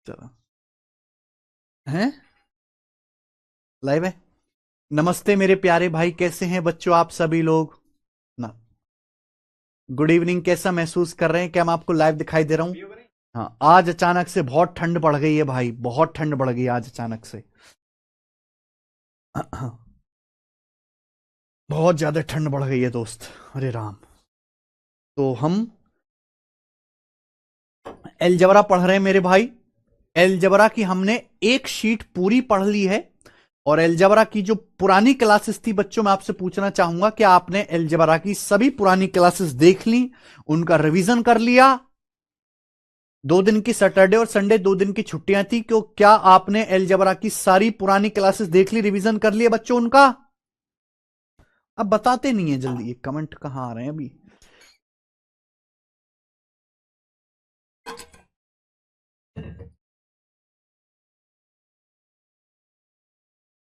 चलो, हैं लाइव है। नमस्ते मेरे प्यारे भाई, कैसे हैं बच्चों आप सभी लोग ना। Good evening. कैसा महसूस कर रहे हैं? क्या मैं आपको लाइव दिखाई दे रहा हूं? हाँ, आज अचानक से बहुत ठंड बढ़ गई है भाई, बहुत ठंड बढ़ गई आज अचानक से। बहुत ज्यादा ठंड बढ़ गई है दोस्त। अरे राम। तो हम एलजबरा पढ़ रहे हैं मेरे भाई। एलजबरा की हमने एक शीट पूरी पढ़ ली है। और एलजबरा की जो पुरानी क्लासेस थी बच्चों, मैं आपसे पूछना चाहूंगा कि आपने एलजबरा की सभी पुरानी क्लासेस देख ली, उनका रिवीजन कर लिया? 2 दिन की सैटरडे और संडे 2 दिन की छुट्टियां थी, क्यों क्या आपने एलजबरा की सारी पुरानी क्लासेस देख ली, रिवीजन कर लिए बच्चों उनका? अब बताते नहीं है जल्दी, ये कमेंट कहां आ रहे हैं अभी?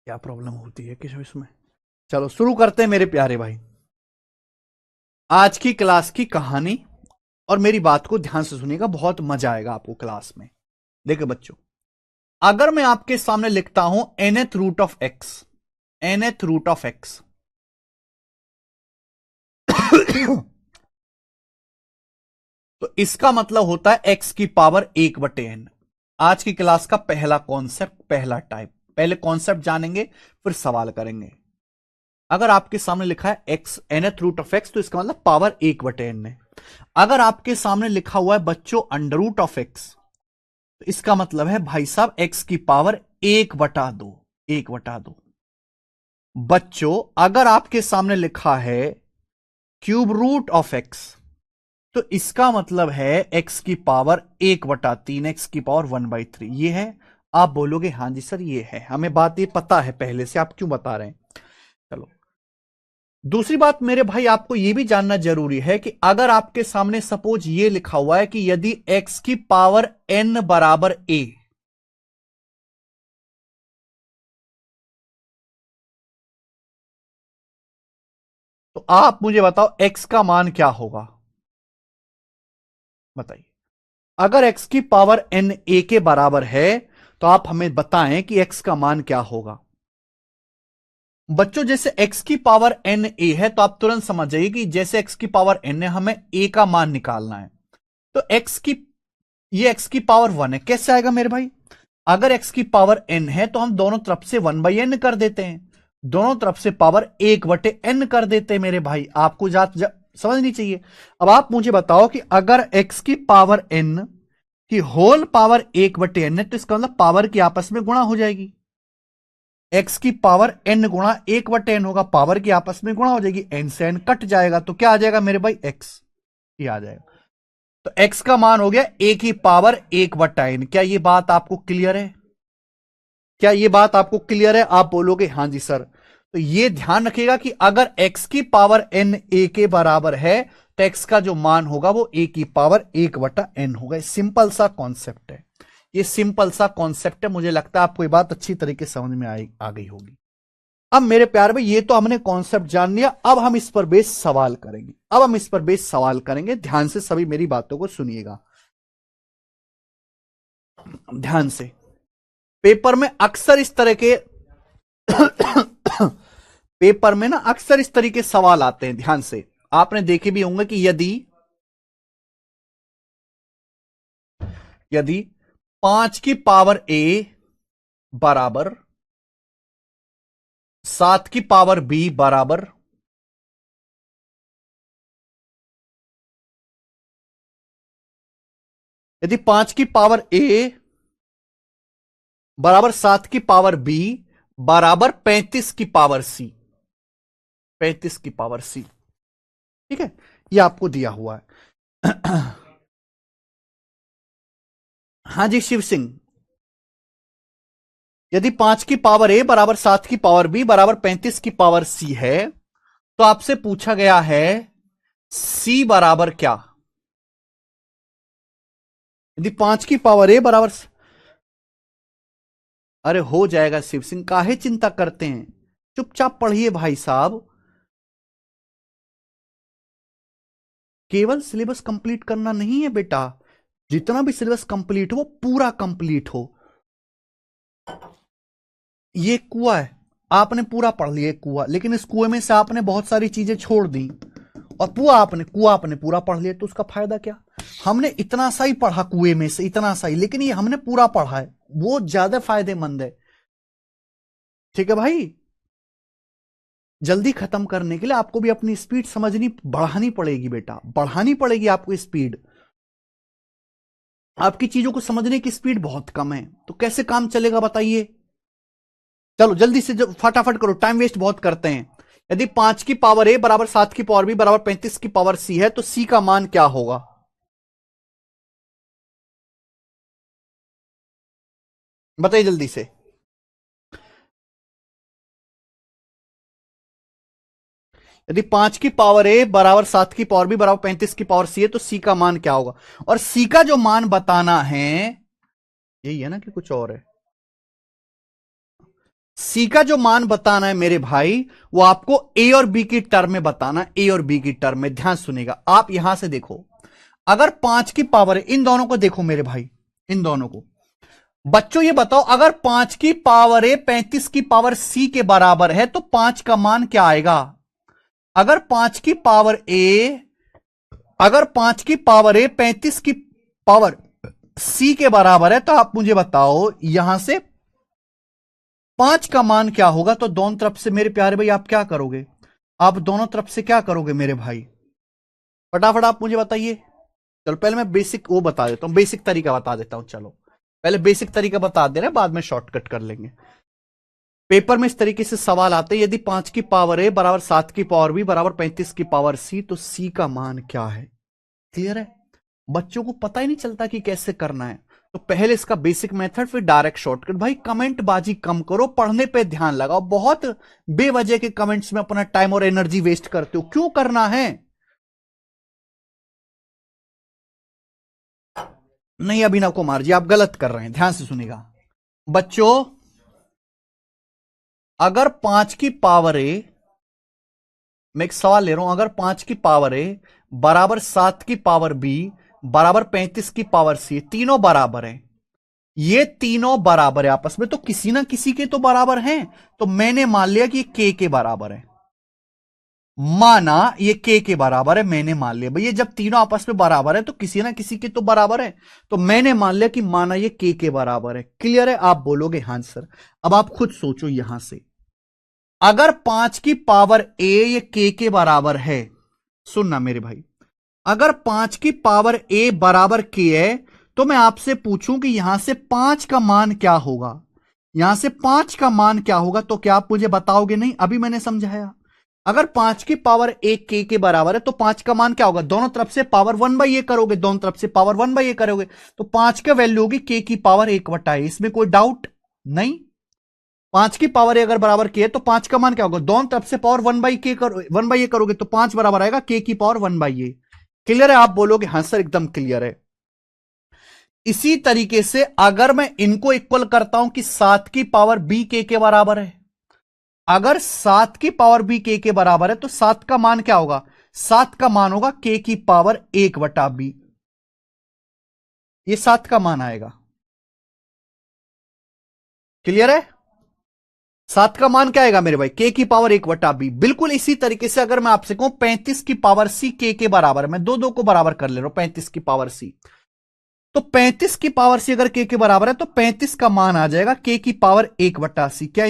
क्या प्रॉब्लम होती है किस इसमें? चलो शुरू करते हैं मेरे प्यारे भाई, आज की क्लास की कहानी। और मेरी बात को ध्यान से सुनिएगा, बहुत मजा आएगा आपको क्लास में। देखो बच्चों, अगर मैं आपके सामने लिखता हूं nth root of x, nth root of x तो इसका मतलब होता है x की पावर 1/n। आज की क्लास का पहला कॉन्सेप्ट, पहला टाइप। पहले कॉन्सेप्ट जानेंगे, फिर सवाल करेंगे। अगर आपके सामने लिखा है x nth root of x, तो इसका मतलब पावर 1/n है। अगर आपके सामने लिखा हुआ है बच्चों अंडर रूट ऑफ एक्स, तो इसका मतलब है भाई साहब x की पावर 1/2, 1/2। बच्चों अगर आपके सामने लिखा है क्यूब रूट ऑफ एक्स, तो इसका मतलब है x की पावर 1/3, एक्स की पावर 1/3 ये है। आप बोलोगे हाँ जी सर ये है, हमें बात ये पता है पहले से, आप क्यों बता रहे हैं? चलो, दूसरी बात मेरे भाई, आपको यह भी जानना जरूरी है कि अगर आपके सामने सपोज ये लिखा हुआ है कि यदि x की पावर n बराबर a, तो आप मुझे बताओ x का मान क्या होगा? बताइए। अगर x की पावर n a के बराबर है, तो आप हमें बताएं कि x का मान क्या होगा। बच्चों जैसे x की पावर n a है, तो आप तुरंत समझ जाइए कि जैसे x की पावर n है, हमें a का मान निकालना है। तो x की, ये x की पावर 1 है, कैसे आएगा मेरे भाई? अगर x की पावर n है, तो हम दोनों तरफ से 1/n कर देते हैं, दोनों तरफ से पावर 1/n कर देते हैं मेरे भाई। आपको समझनी चाहिए। अब आप मुझे बताओ कि अगर x की पावर n की होल पावर 1/n है, तो इसका मतलब पावर की आपस में गुणा हो जाएगी। x की पावर n गुणा 1/n होगा, पावर की आपस में गुणा हो जाएगी, n से n कट जाएगा, तो क्या आ जाएगा मेरे भाई? x ही आ जाएगा। तो x का मान हो गया a की पावर 1/n। क्या ये बात आपको क्लियर है? क्या ये बात आपको क्लियर है? आप बोलोगे हाँ जी सर। तो ये ध्यान रखिएगा कि अगर x की पावर n a के बराबर है, तो x का जो मान होगा वो a की पावर 1/n होगा। सिंपल सा कॉन्सेप्ट है, ये सिंपल सा कॉन्सेप्ट है। मुझे लगता है आपको ये बात अच्छी तरीके से समझ में आ गई होगी। अब मेरे प्यार में, ये तो हमने कॉन्सेप्ट जान लिया, अब हम इस पर बेस सवाल करेंगे। अब हम इस पर बेस सवाल करेंगे, ध्यान से सभी मेरी बातों को सुनिएगा, ध्यान से। पेपर में अक्सर इस तरह के पेपर में ना अक्सर इस तरीके सवाल आते हैं, ध्यान से। आपने देखे भी होंगे कि यदि यदि 5 की पावर a बराबर 7 की पावर b बराबर, यदि 5 की पावर a बराबर 7 की पावर b बराबर 35 की पावर c, 35 की पावर c, ठीक है, ये आपको दिया हुआ है। हाँ जी शिव सिंह, यदि 5 की पावर a बराबर 7 की पावर b बराबर 35 की पावर c है, तो आपसे पूछा गया है c बराबर क्या? यदि 5 की पावर a बराबर, अरे हो जाएगा शिव सिंह, काहे चिंता करते हैं, चुपचाप पढ़िए भाई साहब। केवल सिलेबस कंप्लीट करना नहीं है बेटा, जितना भी सिलेबस कंप्लीट हो वो पूरा कंप्लीट हो। ये कुआं है, आपने पूरा पढ़ लिया कुआं, लेकिन इस कुएं में से आपने बहुत सारी चीजें छोड़ दी और कुआं आपने पूरा पढ़ लिया, तो उसका फायदा क्या? हमने इतना सा ही पढ़ा कुएं में से, इतना सा ही, लेकिन ये हमने पूरा पढ़ा है, वो ज्यादा फायदेमंद है। ठीक है भाई, जल्दी खत्म करने के लिए आपको भी अपनी स्पीड समझनी, बढ़ानी पड़ेगी बेटा, बढ़ानी पड़ेगी आपको स्पीड। आपकी चीजों को समझने की स्पीड बहुत कम है, तो कैसे काम चलेगा बताइए? चलो जल्दी से फटाफट करो, टाइम वेस्ट बहुत करते हैं। यदि 5 की पावर ए बराबर 7 की पावर बी बराबर 35 की पावर सी है, तो सी का मान क्या होगा? बताइए जल्दी से। यदि 5 की पावर ए बराबर 7 की पावर बी बराबर 35 की पावर सी है, तो सी का मान क्या होगा? और सी का जो मान बताना है, यही है ना कि कुछ और है? सी का जो मान बताना है मेरे भाई, वो आपको ए और बी की टर्म में बताना, ए और बी की टर्म में। ध्यान सुनेगा, आप यहां से देखो, अगर 5 की पावर, इन दोनों को देखो मेरे भाई, इन दोनों को। बच्चों ये बताओ, अगर 5 की पावर ए 35 की पावर सी के बराबर है, तो 5 का मान क्या आएगा? अगर 5 की पावर ए, अगर 5 की पावर ए 35 की पावर सी के बराबर है, तो आप मुझे बताओ यहां से 5 का मान क्या होगा? तो दोनों तरफ से मेरे प्यारे भाई आप क्या करोगे? आप दोनों तरफ से क्या करोगे मेरे भाई? फटाफट आप मुझे बताइए। चलो पहले मैं बेसिक वो बता देता हूं, बेसिक तरीका बता देता हूं। चलो पहले बेसिक तरीका बता दे रहे हैं, बाद में शॉर्टकट कर लेंगे। पेपर में इस तरीके से सवाल आते हैं, यदि 5 की पावर ए बराबर 7 की पावर बी बराबर 35 की पावर सी, तो सी का मान क्या है? क्लियर है? बच्चों को पता ही नहीं चलता कि कैसे करना है, तो पहले इसका बेसिक मेथड, फिर डायरेक्ट शॉर्टकट। भाई कमेंट बाजी कम करो, पढ़ने पे ध्यान लगाओ। बहुत बेवजह के कमेंट्स में अपना टाइम और एनर्जी वेस्ट करते हो, क्यों करना है? नहीं अभिनव कुमार जी, आप गलत कर रहे हैं, ध्यान से सुनेगा बच्चों। अगर 5 की पावर ए, मैं एक सवाल ले रहा हूं, अगर 5 की पावर ए बराबर 7 की पावर बी बराबर 35 की पावर सी, तीनों बराबर है, ये तीनों बराबर है आपस में, तो किसी ना किसी के तो बराबर हैं। तो मैंने मान लिया कि ये के बराबर है, माना ये के बराबर है, मैंने मान लिया भाई ये जब तीनों आपस में बराबर है तो किसी ना किसी के तो बराबर है, तो मैंने मान लिया कि माना ये के बराबर है। क्लियर है? आप बोलोगे हाँ सर। अब आप खुद सोचो यहां से, अगर 5 की पावर ए ये के बराबर है, सुनना मेरे भाई, अगर 5 की पावर ए बराबर के है, तो मैं आपसे पूछूं कि यहां से 5 का मान क्या होगा? यहां से 5 का मान क्या होगा? तो क्या आप मुझे बताओगे? नहीं, अभी मैंने समझाया। अगर 5 की पावर एक के बराबर है, तो 5 का मान क्या होगा? दोनों तरफ से पावर 1/a करोगे, दोनों तरफ से पावर 1/a करोगे, तो 5 का वैल्यू होगी के की पावर 1/a। इसमें कोई डाउट नहीं। 5 की पावर अगर बराबर के है, तो 5 का मान क्या होगा? दोनों तरफ से पावर 1/a करोगे, तो 5 बराबर आएगा के की पावर 1/a। क्लियर है? आप बोलोगे हाँ सर एकदम क्लियर है। इसी तरीके से अगर मैं इनको इक्वल करता हूं कि 7 की पावर बी के बराबर है, अगर 7 की पावर बी के बराबर है, तो 7 का मान क्या होगा? 7 का मान होगा के की पावर 1/b। ये 7 का मान आएगा। क्लियर है? 7 का मान क्या आएगा मेरे भाई? के की पावर 1/b। बिल्कुल इसी तरीके से अगर मैं आपसे कहूं 35 की पावर सी के बराबर है, मैं दो दो को बराबर कर ले रहा हूं, 35 की पावर सी, तो 35 की पावर सी अगर के बराबर है, तो 35 का मान आ जाएगा के की पावर 1/c। क्या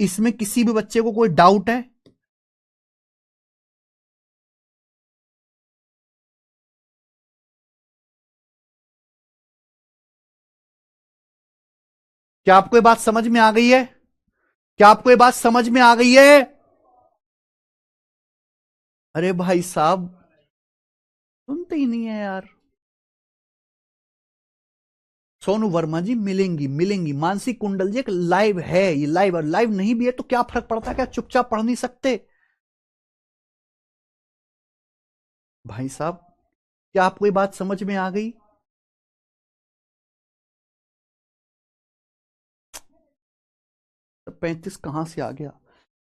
इसमें किसी भी बच्चे को कोई डाउट है? क्या आपको ये बात समझ में आ गई है? क्या आपको ये बात समझ में आ गई है? अरे भाई साहब, सुनते ही नहीं है यार। सोनू वर्मा जी मिलेंगी मिलेंगी, मानसी कुंडल जी एक लाइव है, ये लाइव, और लाइव नहीं भी है तो क्या फर्क पड़ता है? क्या चुपचाप पढ़ नहीं सकते? भाई साहब, क्या आपको ये बात समझ में आ गई? 35 कहां से आ गया?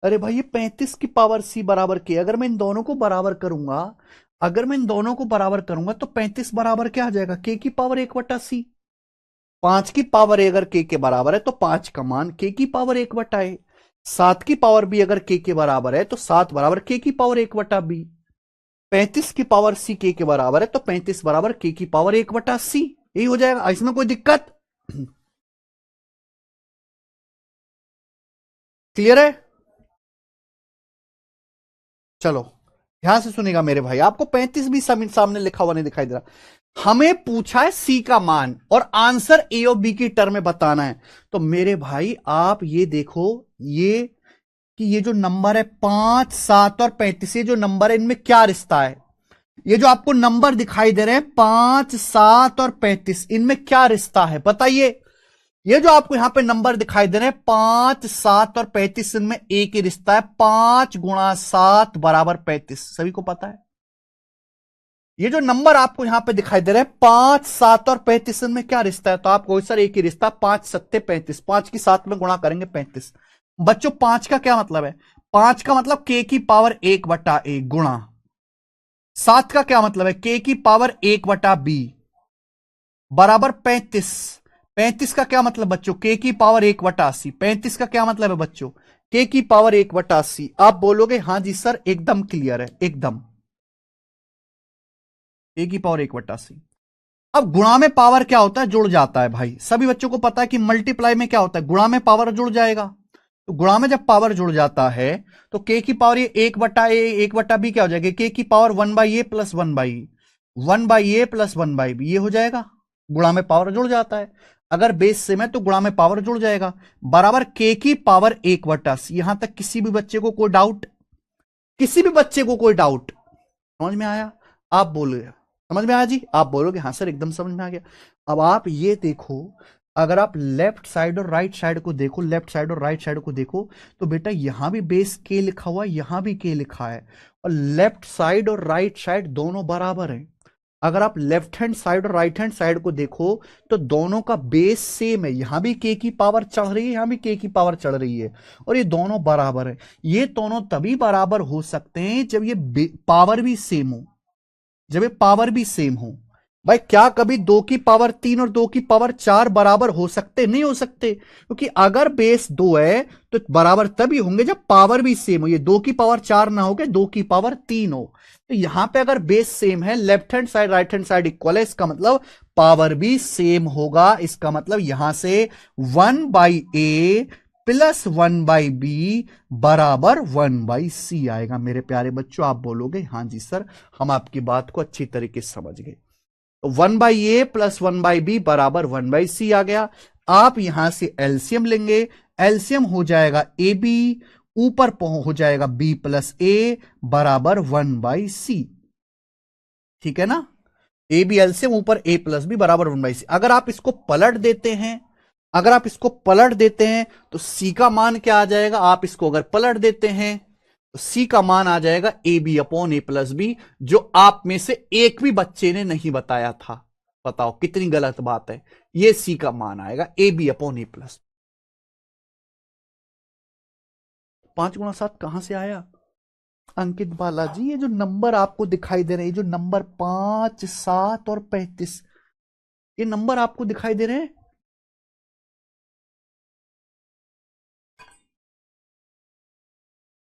अरे भाई ये 35 की पावर सी बराबर के, अगर मैं इन दोनों को बराबर करूंगा, अगर मैं इन दोनों को बराबर करूंगा तो 35 बराबर क्या आ जाएगा, के की पावर 1/c। 5 की पावर ए अगर के बराबर है तो 5 का मान के की पावर 1/a। 7 की पावर बी अगर के बराबर है तो 7 बराबर के की पावर 1/b। 35 की पावर सी के बराबर है तो 35 बराबर के की पावर 1/c। यही हो जाएगा, इसमें कोई दिक्कत? क्लियर है? चलो ध्यान से सुनेगा मेरे भाई, आपको 35 भी सामने लिखा हुआ नहीं दिखाई दे रहा। हमें पूछा है सी का मान और आंसर ए और बी की टर्म में बताना है। तो मेरे भाई आप ये देखो, ये कि ये जो नंबर है 5, 7 और 35, ये जो नंबर है इनमें क्या रिश्ता है? ये जो आपको नंबर दिखाई दे रहे हैं 5, 7 और 35, इनमें क्या रिश्ता है बताइए? ये जो आपको यहां पे नंबर दिखाई दे रहे हैं 5, 7 और 35, इनमें एक ही रिश्ता है, 5 गुणा 7 बराबर 35। सभी को पता है। ये जो नंबर आपको यहां पे दिखाई दे रहे हैं 5, 7 और 35, इनमें क्या रिश्ता है? तो आपको सर एक ही रिश्ता, 5 सत्ते 35, 5 की 7 में गुणा करेंगे 35। बच्चों 5 का क्या मतलब है? 5 का मतलब के की पावर 1/a गुणा 7 का क्या मतलब है? के की पावर 1/b बराबर 35। 35 का क्या मतलब बच्चों? के की पावर 1/80। 35 का क्या मतलब है बच्चों? के की पावर 1/80। आप बोलोगे हां जी सर एकदम क्लियर है, एकदम के की पावर 1/80। अब गुणा में पावर क्या होता है? जुड़ जाता है भाई, सभी बच्चों को पता है कि मल्टीप्लाई में क्या होता है, गुणा में पावर जुड़ जाएगा। तो गुणा में जब पावर जुड़ जाता है तो के की पावर ये 1/a 1/b क्या हो जाएगा? के की power 1/a plus 1/e, 1/a plus 1/b, ये हो जाएगा। गुणा में पावर जुड़ जाता है, अगर बेस सेम है तो गुणा में पावर जुड़ जाएगा, बराबर के की पावर 1/c। यहां तक किसी भी बच्चे को कोई डाउट? किसी भी बच्चे को कोई डाउट? समझ में आया? आप बोल रहे समझ में आया जी? आप बोलोगे हाँ सर एकदम समझ में आ गया। अब आप ये देखो, अगर आप लेफ्ट साइड और राइट साइड को देखो, लेफ्ट साइड और राइट साइड को देखो, तो बेटा यहां भी बेस के लिखा हुआ है, यहां भी के लिखा है, और लेफ्ट साइड और राइट साइड दोनों बराबर हैं। अगर आप लेफ्ट हैंड साइड और राइट हैंड साइड को देखो तो दोनों का बेस सेम है, यहां भी के की पावर चढ़ रही है, यहां भी के की पावर चढ़ रही है, और ये दोनों बराबर है। ये दोनों तभी बराबर हो सकते हैं जब ये पावर भी सेम हो, जब ये पावर भी सेम हो। भाई क्या कभी 2 की पावर 3 और 2 की पावर 4 बराबर हो सकते? नहीं हो सकते, क्योंकि अगर बेस 2 है तो बराबर तभी होंगे जब पावर भी सेम हो। ये 2 की पावर 4 ना हो के 2 की पावर 3 हो। तो यहां पे अगर बेस सेम है, left hand side right hand side equal है, इसका मतलब पावर भी सेम होगा। इसका मतलब यहां से 1/a प्लस 1/b बराबर 1/c आएगा। मेरे प्यारे बच्चों आप बोलोगे हां जी सर हम आपकी बात को अच्छी तरीके से समझ गए। तो 1/a प्लस 1/b बराबर 1/c आ गया। आप यहां से एलसीएम लेंगे, एलसीएम हो जाएगा ए बी, ऊपर हो जाएगा b प्लस ए बराबर 1/c। ठीक है ना? ए बी एलसीएम ऊपर ए प्लस बी बराबर 1/c। अगर आप इसको पलट देते हैं, अगर आप इसको पलट देते हैं तो सी का मान क्या आ जाएगा? आप इसको अगर पलट देते हैं तो सी का मान आ जाएगा a b upon a plus b, जो आप में से एक भी बच्चे ने नहीं बताया था। बताओ कितनी गलत बात है। ये सी का मान आएगा ए बी अपॉन ए प्लस। 5 गुणा 7 कहां से आया अंकित बालाजी? ये जो नंबर आपको दिखाई दे रहे हैं, ये जो नंबर 5, 7 और 35, ये नंबर आपको दिखाई दे रहे हैं,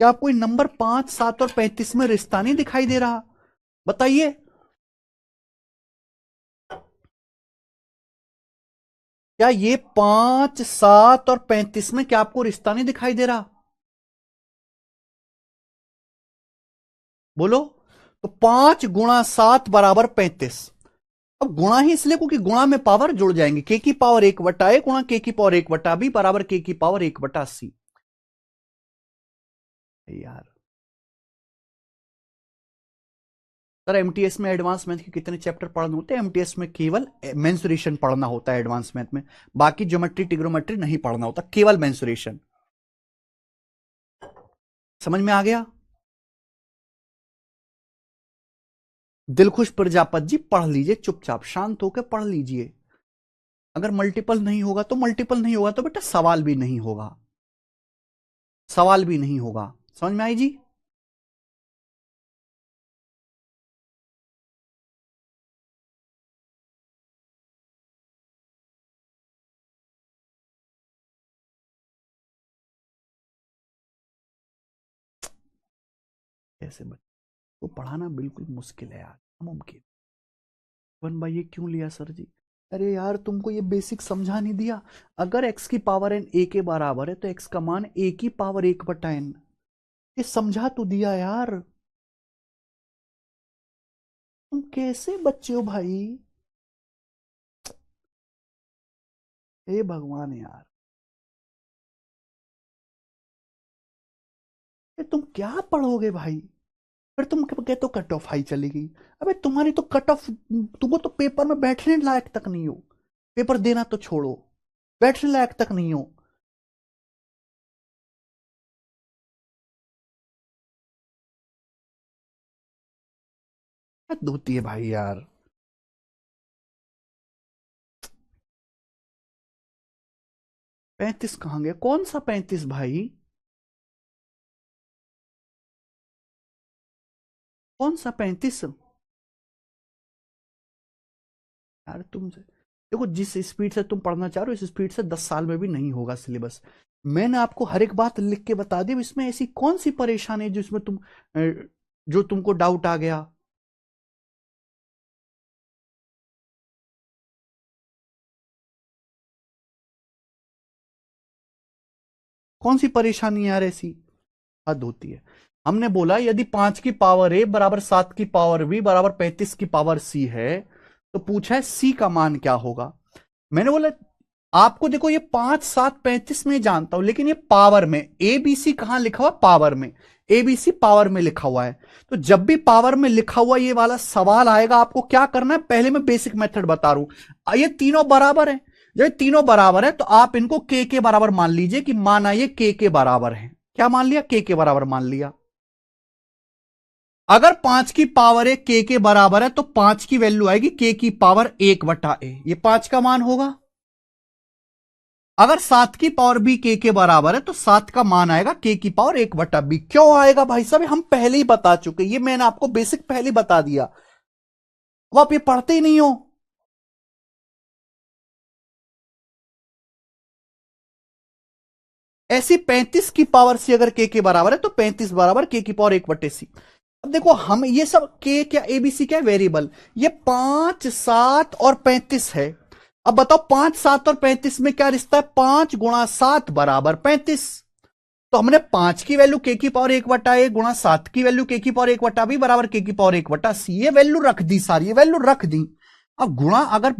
क्या आपको नंबर 5, 7 और 35 में रिश्ता नहीं दिखाई दे रहा? बताइए। क्या ये 5, 7 और 35 में क्या आपको रिश्ता नहीं दिखाई दे रहा? बोलो। तो 5 गुणा 7 बराबर 35। अब गुणा ही इसलिए क्योंकि गुणा में पावर जुड़ जाएंगे, के की पावर 1/a गुणा के की पावर 1/b बराबर के की पावर 1/c। यार सर एमटीएस में एडवांस मैथ के कितने चैप्टर पढ़ने होते हैं? एमटीएस में केवल मेंसुरेशन पढ़ना होता है एडवांस मैथ में, बाकी ज्योमेट्री टिग्नोमेट्री नहीं पढ़ना होता, केवल मेंसुरेशन। समझ में आ गया? दिलखुश प्रजापति जी पढ़ लीजिए, चुपचाप शांत होकर पढ़ लीजिए। अगर मल्टीपल नहीं होगा तो मल्टीपल नहीं होगा तो बेटा सवाल भी नहीं होगा, सवाल भी नहीं होगा। समझ में आई जी? ऐसे बच्चों को पढ़ाना बिल्कुल मुश्किल है यार, नामुमकिन। वन भाई ये क्यों लिया सर जी? अरे यार तुमको ये बेसिक समझा नहीं दिया। अगर x की पावर n a के बराबर है तो x का मान a की पावर 1/n। ये समझा तो दिया यार। तुम कैसे बच्चे हो भाई? हे भगवान यार, ये तुम क्या पढ़ोगे भाई? फिर तुम कहते हो कट ऑफ हाई चलेगी। अबे तुम्हारी तो कट ऑफ, तुमको तो पेपर में बैठने लायक तक नहीं हो। पेपर देना तो छोड़ो, बैठने लायक तक नहीं हो। हद होती है भाई यार। 35 कहाँ गया? कौन सा 35 भाई? कौन सा 35? यार तुमसे देखो, जिस स्पीड से तुम पढ़ना चाह रहे हो इस स्पीड से 10 साल में भी नहीं होगा सिलेबस। मैंने आपको हर एक बात लिख के बता दी। इसमें ऐसी कौन सी परेशानी है जिसमें जो तुमको डाउट आ गया? कौन सी परेशानी यार ऐसी? हद होती है। हमने बोला यदि 5 की पावर ए बराबर 7 की पावर बी बराबर 35 की पावर सी है तो पूछा है सी का मान क्या होगा। मैंने बोला आपको देखो ये 5 7 35 में जानता हूं, लेकिन ये पावर में एबीसी कहां लिखा हुआ? पावर में। एबीसी पावर में लिखा हुआ है। तो जब भी पावर में लिखा हुआ ये वाला सवाल आएगा आपको क्या करना है? पहले मैं बेसिक मेथड बता रहा हूं। ये तीनों बराबर है। जब ये तीनों बराबर है तो आप इनको के बराबर मान लीजिए कि माना ये के बराबर है। क्या मान लिया? के बराबर मान लिया। अगर 5 की पावर ए के बराबर है तो 5 की वैल्यू आएगी के की पावर 1/a। ये 5 का मान होगा। अगर 7 की पावर भी के बराबर है तो 7 का मान आएगा के की पावर 1/b। क्यों आएगा भाई साहब? हम पहले ही बता चुके, ये मैंने आपको बेसिक पहले बता दिया। अब आप ये पढ़ते ही नहीं हो। ऐसी 35 की पावर सी अगर के बराबर है तो 35 बराबर के की पावर 1/c। अब देखो हम ये सब के क्या एबीसी क्या वेरिएबल, ये 5 7 और 35 है। अब बताओ 5 7 और 35 में क्या रिश्ता है? 5 गुणा 7 बराबर 35। तो हमने 5 की वैल्यू के की पावर 1/a गुणा 7 की वैल्यू के की पावर 1/b बराबर के की पावर 1/c। ये वैल्यू रख दी, सारी ये वैल्यू रख दी। अब गुणा अगर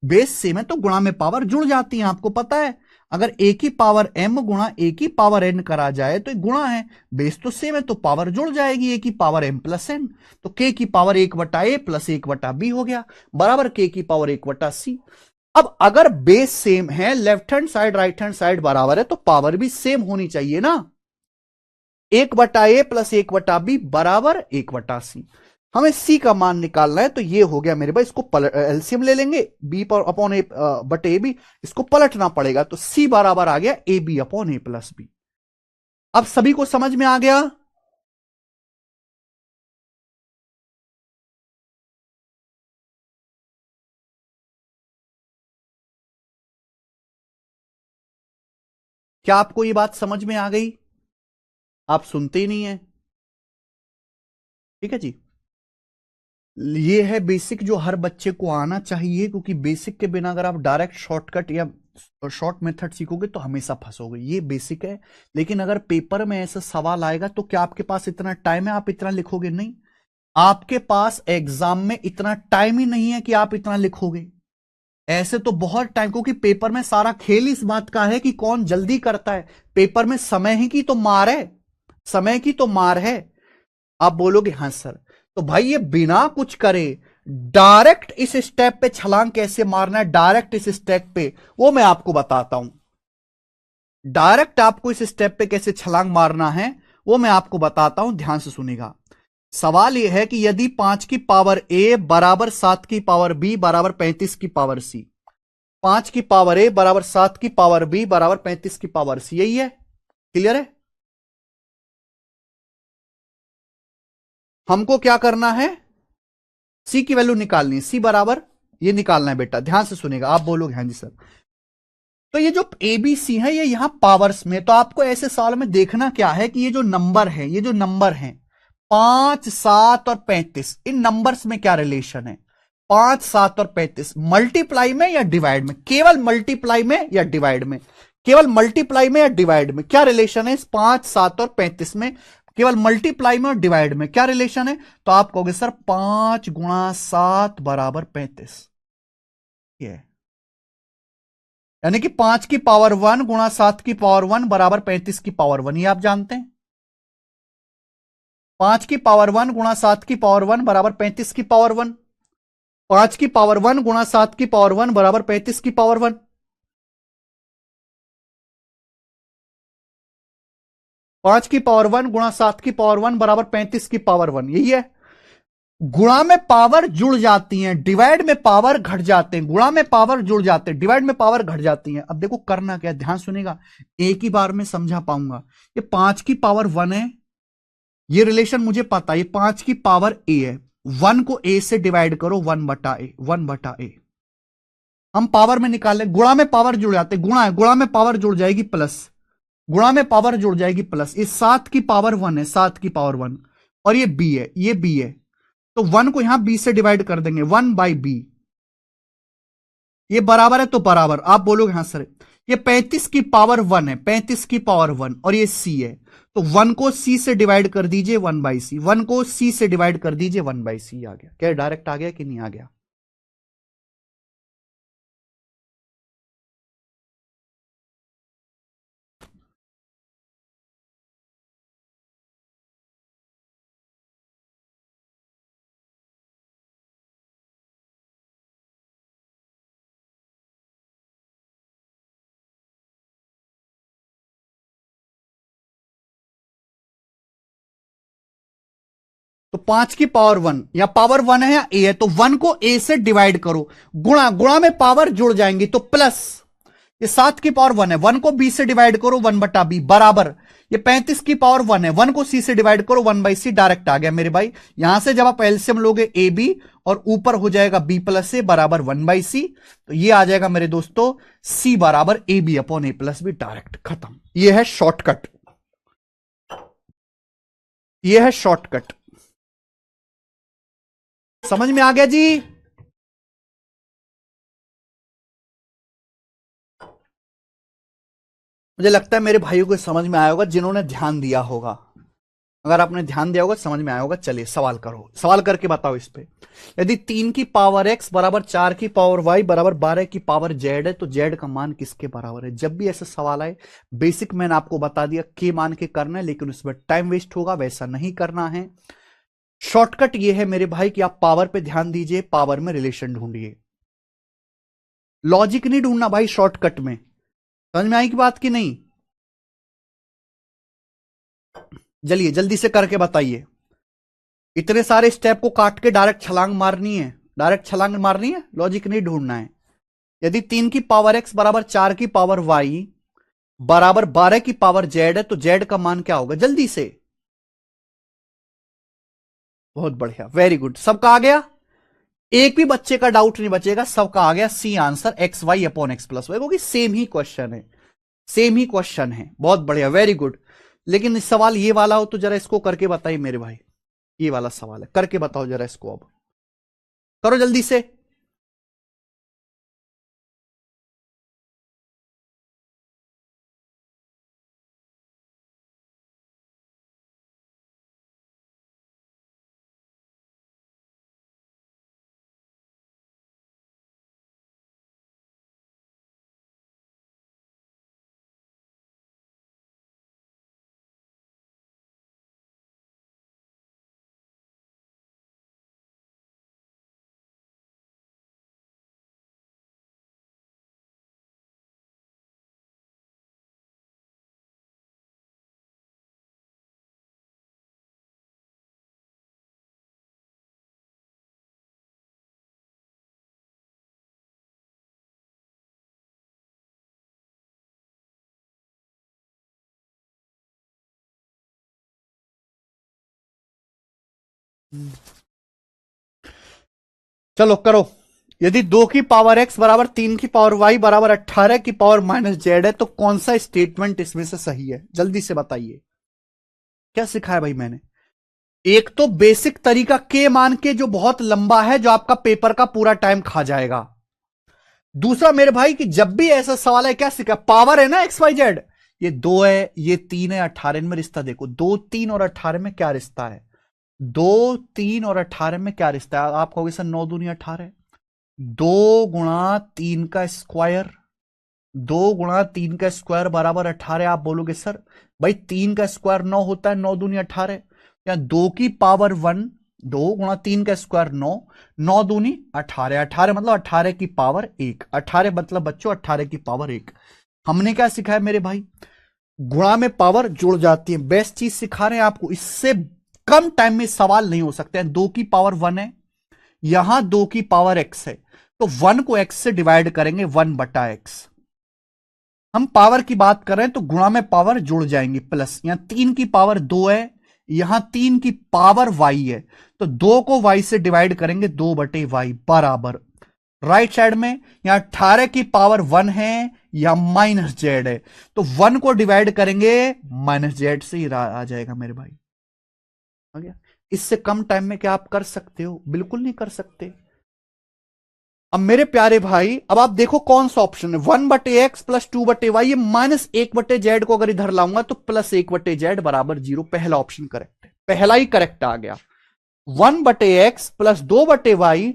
बेस सेम है तो गुणा में पावर जुड़ जाती है, आपको पता है। अगर ए की पावर m गुणा ए की पावर n करा जाए तो गुणा है, बेस तो सेम है तो पावर जुड़ जाएगी, ए की पावर m प्लस n। तो के की पावर 1/a प्लस 1/b हो गया बराबर के की पावर 1/c। अब अगर बेस सेम है, left hand side right hand side बराबर है तो पावर भी सेम होनी चाहिए ना। 1/a प्लस 1/b बराबर 1/c। हमें सी का मान निकालना है तो ये हो गया मेरे भाई। इसको एलसीएम ले लेंगे, बी पर अपॉन ए बटे ए बी, इसको पलटना पड़ेगा तो सी बराबर आ गया a b upon a plus b. अब सभी को समझ में आ गया? क्या आपको ये बात समझ में आ गई? आप सुनते ही नहीं है। ठीक है जी, ये है बेसिक जो हर बच्चे को आना चाहिए, क्योंकि बेसिक के बिना अगर आप डायरेक्ट शॉर्टकट या शॉर्ट मेथड सीखोगे तो हमेशा फंसोगे। ये बेसिक है। लेकिन अगर पेपर में ऐसा सवाल आएगा तो क्या आपके पास इतना टाइम है आप इतना लिखोगे? नहीं। आपके पास एग्जाम में इतना टाइम ही नहीं है कि आप इतना लिखोगे। ऐसे तो बहुत टाइम, क्योंकि पेपर में सारा खेल इस बात का है कि कौन जल्दी करता है। पेपर में समय ही की तो मार है, समय की तो मार है। आप बोलोगे हाँ सर, तो भाई ये बिना कुछ करे डायरेक्ट इस स्टेप पे छलांग कैसे मारना है, डायरेक्ट इस स्टेप पे, वो मैं आपको बताता हूं। डायरेक्ट आपको इस स्टेप पे कैसे छलांग मारना है वो मैं आपको बताता हूं, ध्यान से सुनिएगा। सवाल यह है कि यदि 5 की पावर ए बराबर 7 की पावर बी बराबर 35 की पावर सी, 5 की पावर ए बराबर 7 की पावर बी बराबर 35 की पावर सी, यही है। क्लियर है? हमको क्या करना है? सी की वैल्यू निकालनी है। सी बराबर ये निकालना है बेटा, ध्यान से सुनेगा। आप बोलोगे हाँ जी सर। तो ये जो एबीसी है ये यहां पावर्स में, तो आपको ऐसे सवाल में देखना क्या है कि ये जो नंबर है, ये जो नंबर है 5, 7 और 35 इन नंबर्स में क्या रिलेशन है? 5, 7 और 35 मल्टीप्लाई में या डिवाइड में? केवल मल्टीप्लाई में या डिवाइड में? केवल मल्टीप्लाई में या डिवाइड में? क्या रिलेशन है इस 5, 7 और 35 में? केवल मल्टीप्लाई में और डिवाइड में क्या रिलेशन है? तो आप कहोगे सर 5 गुणा 7 बराबर 35। ये यानी कि 5 की पावर 1 गुणा 7 की पावर 1 बराबर 35 की पावर 1। ये आप जानते हैं 5 की पावर 1 गुणा 7 की पावर 1 बराबर 35 की पावर 1। 5 की पावर 1 गुणा 7 की पावर 1 बराबर 35 की पावर 1। 5 की पावर 1 गुणा 7 की पावर 1 बराबर 35 की पावर 1। यही है। गुणा में पावर जुड़ जाती हैं, डिवाइड में पावर घट जाते हैं। गुणा में पावर जुड़ जाते हैं, डिवाइड में पावर घट जाती है। अब देखो करना क्या है, ध्यान सुनेगा, एक ही बार में समझा पाऊंगा। ये 5 की पावर 1 है, ये रिलेशन मुझे पता है, ये 5 की पावर ए है। 1 को ए से डिवाइड करो, 1/a, 1/a। हम पावर में निकाल लें, गुणा में पावर जुड़ जाते हैं, गुणा है, गुणा में पावर जुड़ जाएगी प्लस, गुणा में पावर जुड़ जाएगी प्लस। ये 7 की पावर 1 है, 7 की पावर 1, और ये बी है, ये बी है, तो 1 को यहां बी से डिवाइड कर देंगे, 1/b। ये बराबर है तो बराबर, आप बोलोगे हाँ सर। ये 35 की पावर 1 है, 35 की पावर 1, और ये सी है, तो 1 को सी से डिवाइड कर दीजिए, 1/c। 1 को सी से डिवाइड कर दीजिए, 1/c आ गया। क्या डायरेक्ट आ गया कि नहीं आ गया? तो 5 की पावर 1 या पावर 1 है या ए है, तो 1 को ए से डिवाइड करो, गुणा, गुणा में पावर जुड़ जाएंगी तो प्लस। ये 7 की पावर 1 है, 1 को बी से डिवाइड करो, 1/b बराबर। ये 35 की पावर 1 है, 1 को सी से डिवाइड करो, 1/c। डायरेक्ट आ गया मेरे भाई। यहां से जब आप एलसीएम लोगे ए बी, और ऊपर हो जाएगा b प्लस ए बराबर 1/c, तो ये आ जाएगा मेरे दोस्तों c बराबर a b upon a plus b. Direct खत्म। ये है शॉर्टकट, ये है शॉर्टकट। समझ में आ गया जी? मुझे लगता है मेरे भाइयों को समझ में आया होगा, जिन्होंने ध्यान दिया होगा। अगर आपने ध्यान दिया होगा समझ में आया होगा। चलिए सवाल करो, सवाल करके बताओ इस पे। यदि 3 की पावर x बराबर 4 की पावर y बराबर 12 की पावर z है, तो z का मान किसके बराबर है? जब भी ऐसा सवाल आए, बेसिक मैंने आपको बता दिया के मान के करना है, लेकिन उसमें टाइम वेस्ट होगा, वैसा नहीं करना है। शॉर्टकट ये है मेरे भाई कि आप पावर पे ध्यान दीजिए, पावर में रिलेशन ढूंढिए, लॉजिक नहीं ढूंढना भाई शॉर्टकट में। समझ में आई की बात की नहीं? चलिए जल्दी से करके बताइए। इतने सारे स्टेप को काट के डायरेक्ट छलांग मारनी है, डायरेक्ट छलांग मारनी है, लॉजिक नहीं ढूंढना है। यदि 3 की पावर x बराबर 4 की पावर y बराबर 12 की पावर z है, तो z का मान क्या होगा? जल्दी से। बहुत बढ़िया, वेरी गुड, सबका आ गया। एक भी बच्चे का डाउट नहीं बचेगा, सबका आ गया c answer, x y upon x plus y, क्योंकि सेम ही क्वेश्चन है, सेम ही क्वेश्चन है। बहुत बढ़िया, वेरी गुड। लेकिन इस सवाल ये वाला हो तो जरा इसको करके बताइए मेरे भाई। ये वाला सवाल है, करके बताओ जरा इसको, अब करो जल्दी से। चलो करो। यदि 2 की पावर x बराबर 3 की पावर y बराबर 18 की पावर माइनस जेड है, तो कौन सा स्टेटमेंट इसमें से सही है? जल्दी से बताइए। क्या सिखाया भाई मैंने? एक तो बेसिक तरीका के मान के जो बहुत लंबा है, जो आपका पेपर का पूरा टाइम खा जाएगा। दूसरा मेरे भाई कि जब भी ऐसा सवाल है, क्या सीखा, पावर है ना एक्स वाई जेड, ये 2 है, ये 3 है, 18 में रिश्ता देखो, 2 3 और 18 में क्या रिश्ता है, 2 3 और 18 में क्या रिश्ता है। आप कहोगे सर 9 दूनी 18, 2 गुणा 3 का स्क्वायर, 2 गुणा 3 का स्क्वायर बराबर 18। आप बोलोगे सर भाई 3 का स्क्वायर 9 होता है, 9 दूनी 18, या 2 की पावर 1, 2 गुणा 3 का स्क्वायर 9, 9 दूनी 18, 18 मतलब 18 की पावर 1, 18 मतलब बच्चों 18 की पावर 1। हमने क्या सिखाया मेरे भाई, गुणा में पावर जुड़ जाती है, बेस्ट चीज सिखा रहे हैं आपको। इससे कम टाइम में सवाल नहीं हो सकते हैं। 2 की पावर 1 है, यहां 2 की पावर x है, तो 1 को x से डिवाइड करेंगे, 1 बटा x। हम पावर की बात कर रहे हैं तो गुणा में पावर जुड़ जाएंगी, प्लस यहां 3 की पावर 2 है, यहां 3 की पावर y है, तो 2 को y से डिवाइड करेंगे, 2 बटे वाई बराबर, राइट साइड में यहां 18 की पावर 1 है, या माइनस जेड है, तो 1 को डिवाइड करेंगे माइनस जेड से ही आ जाएगा मेरे भाई। आ गया। इससे कम टाइम में क्या आप कर सकते हो, बिल्कुल नहीं कर सकते। अब मेरे प्यारे भाई अब आप देखो कौन सा ऑप्शन है, 1 बटे एक्स प्लस 2 बटे वाई, ये माइनस 1 बटे जेड को अगर इधर लाऊंगा तो प्लस 1 बटे जेड बराबर 0। पहला ऑप्शन करेक्ट है, पहला ही करेक्ट आ गया। 1 बटे एक्स प्लस 2 बटे वाई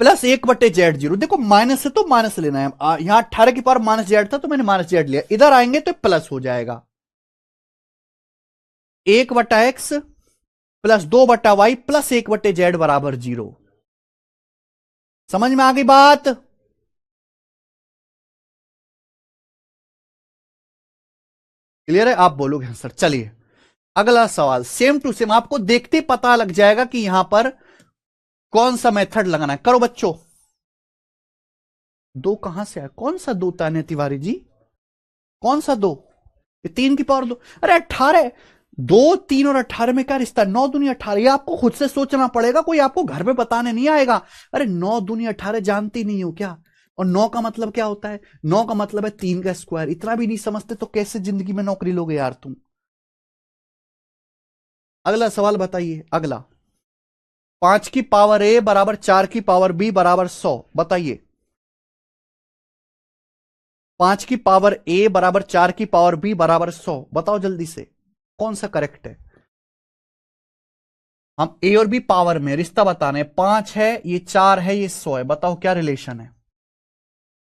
प्लस 1 बटे जेड 0। देखो माइनस है तो माइनस लेना है, यहां 18 की पावर माइनस जेड था तो मैंने माइनस जेड लिया, इधर आएंगे तो प्लस हो जाएगा। 1 बटा एक्स प्लस 2 बटा वाई प्लस 1 बटे जेड बराबर 0। समझ में आ गई बात। क्लियर है, आप बोलोगे हाँ सर। चलिए अगला सवाल, सेम टू सेम, आपको देखते पता लग जाएगा कि यहां पर कौन सा मेथड लगाना है। करो बच्चों। 2 कहां से आया, कौन सा 2 ताने तिवारी जी, कौन सा 2, ये 3 की पावर 2, अरे 18, 2 3 और 18 में क्या रिश्ता है, 9 दूनी 18, ये आपको खुद से सोचना पड़ेगा, कोई आपको घर में बताने नहीं आएगा। अरे 9 दूनी 18 जानती नहीं हो क्या, और 9 का मतलब क्या होता है, 9 का मतलब है 3 का स्क्वायर। इतना भी नहीं समझते तो कैसे जिंदगी में नौकरी लोगे यार तुम। अगला सवाल बताइए, अगला 5 की पावर a बराबर 4 की पावर b बराबर 100, बताइए। 5 की पावर a बराबर 4 की पावर b बराबर 100, बताओ जल्दी से कौन सा करेक्ट है। हम a और b पावर में रिश्ता बताने, 5 है, ये 4 है, ये 100 है, बताओ क्या रिलेशन है,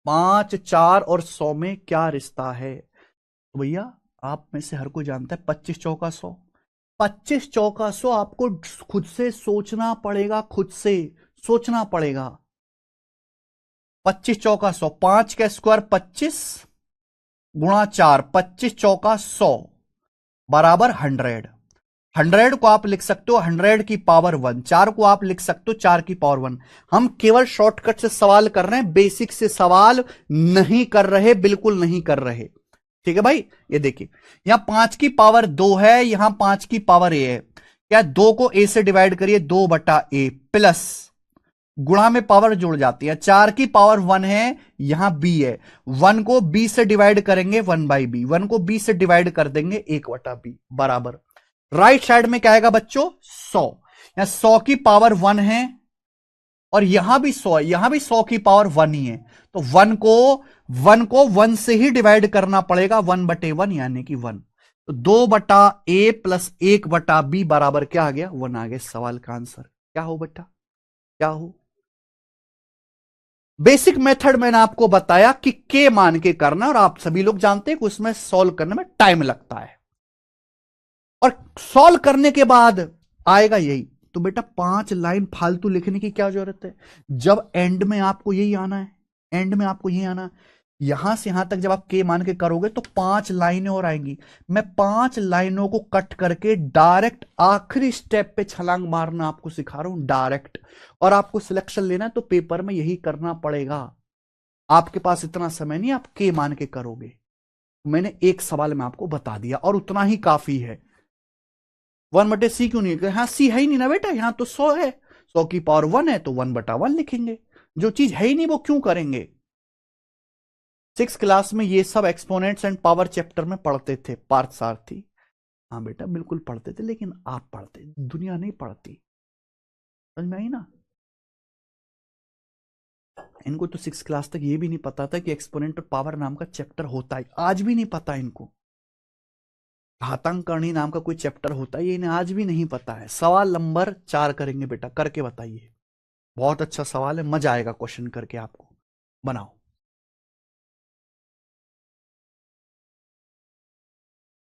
5 4 और 100 में क्या रिश्ता है। तो भैया आप में से हर कोई जानता है 25 चौका 100, 25 चौका 100 आपको खुद से सोचना पड़ेगा, खुद से सोचना पड़ेगा। 25 चौका 100, 5 का स्क्वायर 25 गुणा 4, 25 चौका 100 बराबर 100। 100 को आप लिख सकते हो 100 की पावर 1, 4 को आप लिख सकते हो 4 की पावर 1। हम केवल शॉर्टकट से सवाल कर रहे हैं, बेसिक से सवाल नहीं कर रहे, बिल्कुल नहीं कर रहे। ठीक है भाई, ये देखिए यहां 5 की पावर 2 है, यहां 5 की पावर ए है, क्या 2 को ए से डिवाइड करिए, 2 बटा ए, प्लस गुणा में पावर जुड़ जाती है, 4 की पावर 1 है, यहां b है, 1 को b से डिवाइड करेंगे 1 बाई बी, 1 को b से डिवाइड कर देंगे 1 बटा बी बराबर, राइट साइड में क्या आएगा बच्चों 100। यहां 100 की पावर 1 है और यहां भी 100 है, यहां भी 100 की पावर 1 ही है, तो 1 से ही डिवाइड करना पड़ेगा, 1 बटे 1 यानी कि 1, तो 2 बटा ए प्लस 1 बटा बी बराबर क्या आ गया, 1 आ गया। सवाल का आंसर क्या हो बेटा, क्या हो। बेसिक मेथड मैंने आपको बताया कि के मान के करना, और आप सभी लोग जानते हैं कि उसमें सॉल्व करने में टाइम लगता है, और सॉल्व करने के बाद आएगा यही। तो बेटा 5 लाइन फालतू लिखने की क्या जरूरत है, जब एंड में आपको यही आना है, एंड में आपको यही आना है। यहां से यहां तक जब आप के मान के करोगे तो 5 लाइनें और आएंगी, मैं 5 लाइनों को कट करके डायरेक्ट आखिरी स्टेप पे छलांग मारना आपको सिखा रहा हूं, डायरेक्ट। और आपको सिलेक्शन लेना है तो पेपर में यही करना पड़ेगा, आपके पास इतना समय नहीं आप के मान के करोगे। मैंने एक सवाल में आपको बता दिया और उतना ही काफी है। 1 बटे सी क्यों नहीं है, हाँ सी है ही नहीं ना बेटा, यहां तो 100 है, 100 की पावर 1 है तो 1 बटा 1 लिखेंगे, जो चीज है ही नहीं वो क्यों करेंगे। 6 क्लास में ये सब एक्सपोनेंट्स एंड पावर चैप्टर में पढ़ते थे पार्थसारथी, हाँ बेटा बिल्कुल पढ़ते थे, लेकिन आप पढ़ते, दुनिया नहीं पढ़ती। समझ में आई ना? इनको तो 6 क्लास तक ये भी नहीं पता था कि एक्सपोनेंट पावर नाम का चैप्टर होता है, आज भी नहीं पता इनको। घातांकरणी नाम का कोई चैप्टर होता है, ये इन्हें आज भी नहीं पता है। सवाल नंबर 4 करेंगे बेटा, करके बताइए। बहुत अच्छा सवाल है, मजा आएगा क्वेश्चन करके आपको। बनाओ।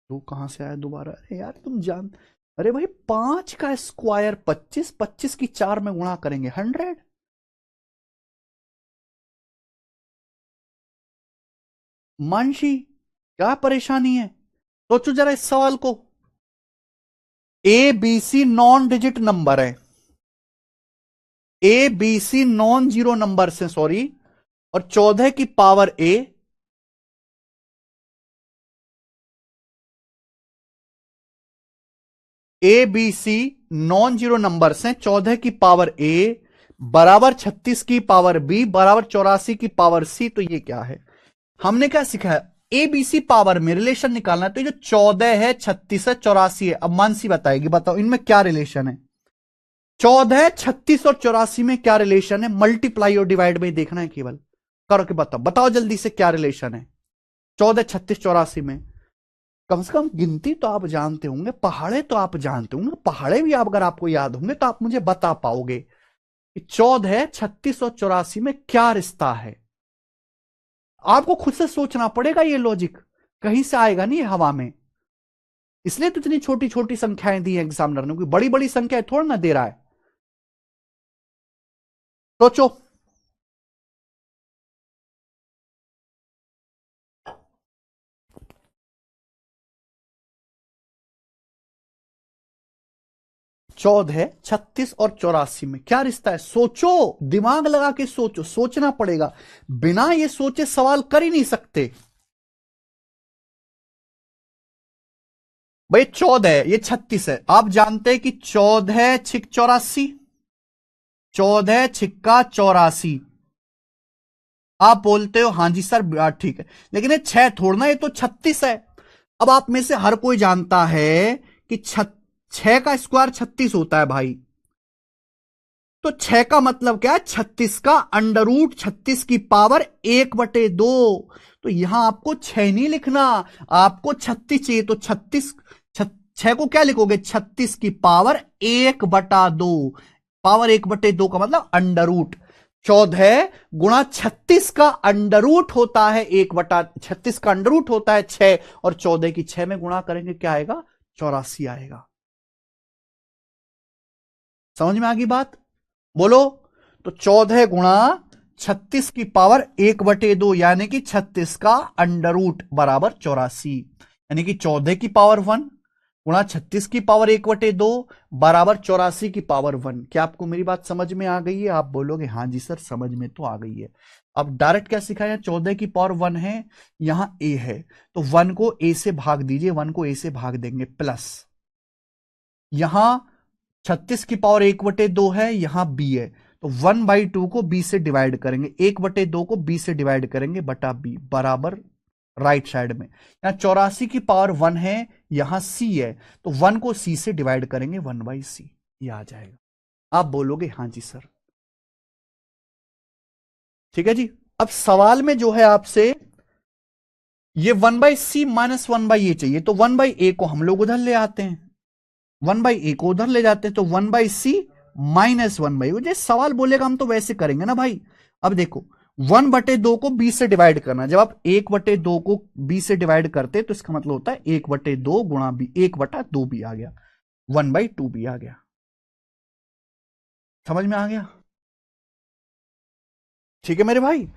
तू कहां से आया दोबारा? अरे यार तुम जान, अरे भाई 5 का स्क्वायर 25, 25 की 4 में गुणा करेंगे 100। मानसी क्या परेशानी है? सोचो जरा इस सवाल को। A b c non digit number है, a b c non zero number से, सॉरी, और 14 की power a b c non zero number से, 14 की पावर ए बराबर 36 की पावर बी बराबर 84 की पावर सी। तो ये क्या है? हमने क्या सीखा है? ए बी सी पावर में रिलेशन निकालना है। तो ये जो 14 है, 36 है, 84 है, अब मानसी बताएगी, बताओ इनमें क्या रिलेशन है? 14, 36 और 84 में क्या रिलेशन है? मल्टीप्लाई और डिवाइड में देखना है केवल। करो के बताओ, बताओ जल्दी से क्या रिलेशन है 14, 36, 84 में? कम से कम गिनती तो आप जानते होंगे, पहाड़े तो आप जानते होंगे, पहाड़े भी आप अगर आपको याद होंगे तो आप मुझे बता पाओगे कि 14, 36 और 84 में क्या रिश्ता है। आपको खुद से सोचना पड़ेगा, ये लॉजिक कहीं से आएगा नहीं हवा में। इसलिए तो इतनी छोटी छोटी संख्याएं दी है एग्जामिनर ने, कोई बड़ी बड़ी संख्याएं थोड़ा ना दे रहा है। सोचो। चौदह, 36 और 84 में क्या रिश्ता है? सोचो, दिमाग लगा के सोचो, सोचना पड़ेगा, बिना ये सोचे सवाल कर ही नहीं सकते। भाई 14 है, ये 36 है, आप जानते हैं कि 14 छिक 84, 14 छिक्का 84। आप बोलते हो हाँ जी सर ठीक है, लेकिन ये 6 थोड़ा ना, ये तो 36 है। अब आप में से हर कोई जानता है कि 6 का स्क्वायर 36 होता है भाई। तो 6 का मतलब क्या है? 36 का अंडर रूट 36 की पावर 1/2। तो यहां आपको 6 नहीं लिखना, आपको 36 चाहिए। तो 36, 6 को क्या लिखोगे? 36 की पावर 1/2। पावर 1/2 का मतलब अंडर रूट। 14 गुणा 36 का अंडर रूट होता है 1/36 का अंडर रूट होता है 6, और 14 की 6 में गुणा करेंगे क्या आएगा? 84 आएगा। समझ में आ गई बात? बोलो। तो 14 गुणा 36 की पावर 1/2 यानी कि 36 का अंडर रूट बराबर 84, यानी कि 14 की पावर 1 गुणा 36 की पावर 1/2 बराबर 84 की पावर 1। क्या आपको मेरी बात समझ में आ गई है? आप बोलोगे हाँ जी सर समझ में तो आ गई है। अब डायरेक्ट क्या सिखाया? 14 की पावर 1 है, यहां ए है, तो 1 को ए से भाग दीजिए, 1 को ए से भाग देंगे, प्लस यहां 36 की पावर 1/2 है, यहां बी है, तो 1/2 को बी से डिवाइड करेंगे, 1/2 को बी से डिवाइड करेंगे बटा बी बराबर राइट साइड में। यहां 84 की पावर 1 है, यहां सी है, तो 1 को सी से डिवाइड करेंगे 1/c, ये आ जाएगा। आप बोलोगे हाँ जी सर। ठीक है जी। अब सवाल में जो है आपसे ये 1/c माइनस 1/a चाहिए, तो 1/a को हम लोग उधर ले आते हैं, 1/a को उधर ले जाते हैं, तो 1/c माइनस 1/a। जैसे सवाल बोलेगा हम तो वैसे करेंगे ना भाई। अब देखो 1/2 को b से डिवाइड करना, जब आप 1/2 को b से डिवाइड करते तो इसका मतलब होता है 1/2 गुणा b, 1/2 b आ गया, 1/2 b आ गया। समझ में आ गया? ठीक है मेरे भाई।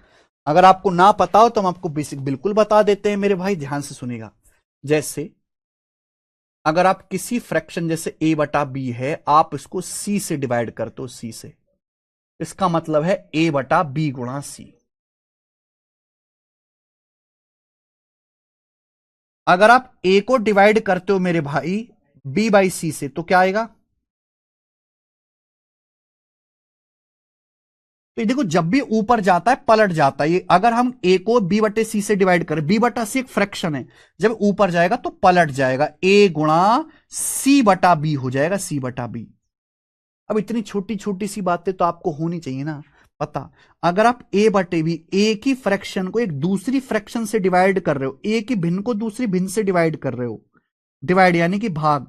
अगर आपको ना पता हो तो हम आपको बेसिक बिल्कुल बता देते हैं मेरे भाई, ध्यान से सुनेगा। जैसे अगर आप किसी फ्रैक्शन जैसे a/b है, आप इसको c से डिवाइड करते हो, c से, इसका मतलब है a/b गुणा c। अगर आप a को डिवाइड करते हो मेरे भाई b/c से, तो क्या आएगा? तो ये देखो जब भी ऊपर जाता है पलट जाता है। ये अगर हम ए को बी बटे सी से डिवाइड करें, बी बटा सी एक फ्रैक्शन है, जब ऊपर जाएगा तो पलट जाएगा, ए गुणा सी बटा बी हो जाएगा, सी बटा बी। अब इतनी छोटी छोटी सी बातें तो आपको होनी चाहिए ना पता। अगर आप ए बटे बी, ए की फ्रैक्शन को एक दूसरी फ्रैक्शन से डिवाइड कर रहे हो, ए की भिन्न को दूसरी भिन्न से डिवाइड कर रहे हो, डिवाइड यानी कि भाग,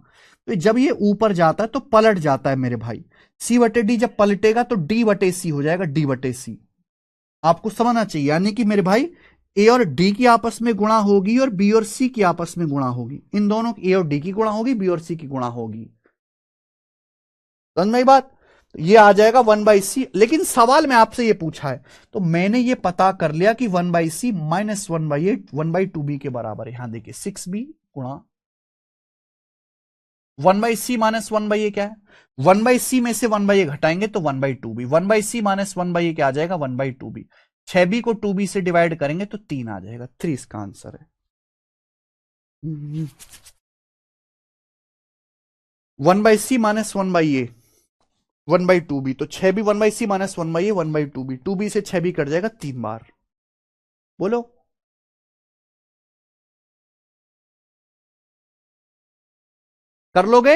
तो जब ये ऊपर जाता है तो पलट जाता है मेरे भाई। सी बटे डी जब पलटेगा तो डी बटे सी हो जाएगा, डी बटे सी। आपको समझना चाहिए, यानी कि मेरे भाई ए और डी की आपस में गुणा होगी और बी और सी की आपस में गुणा होगी, इन दोनों ए और डी की गुणा होगी, बी और सी की गुणा होगी। समझ में बात? ये आ जाएगा 1/c। लेकिन सवाल में आपसे ये पूछा है तो मैंने ये पता कर लिया कि 1/c माइनस 1/8 1/2b के बराबर है। यहां देखिए 6b गुणा 1/c माइनस 1/a क्या है, 1/c में से 1/a घटाएंगे तो 1/2b, 1/c माइनस 1/a क्या आ जाएगा 1/2b। 6b को 2b से डिवाइड करेंगे तो 3 आ जाएगा, 3 इसका आंसर है। 1/c माइनस 1/a 1/2b, तो 6b 1/c minus 1/a 1/2b, 2b से 6b कट जाएगा 3 बार। बोलो कर लोगे?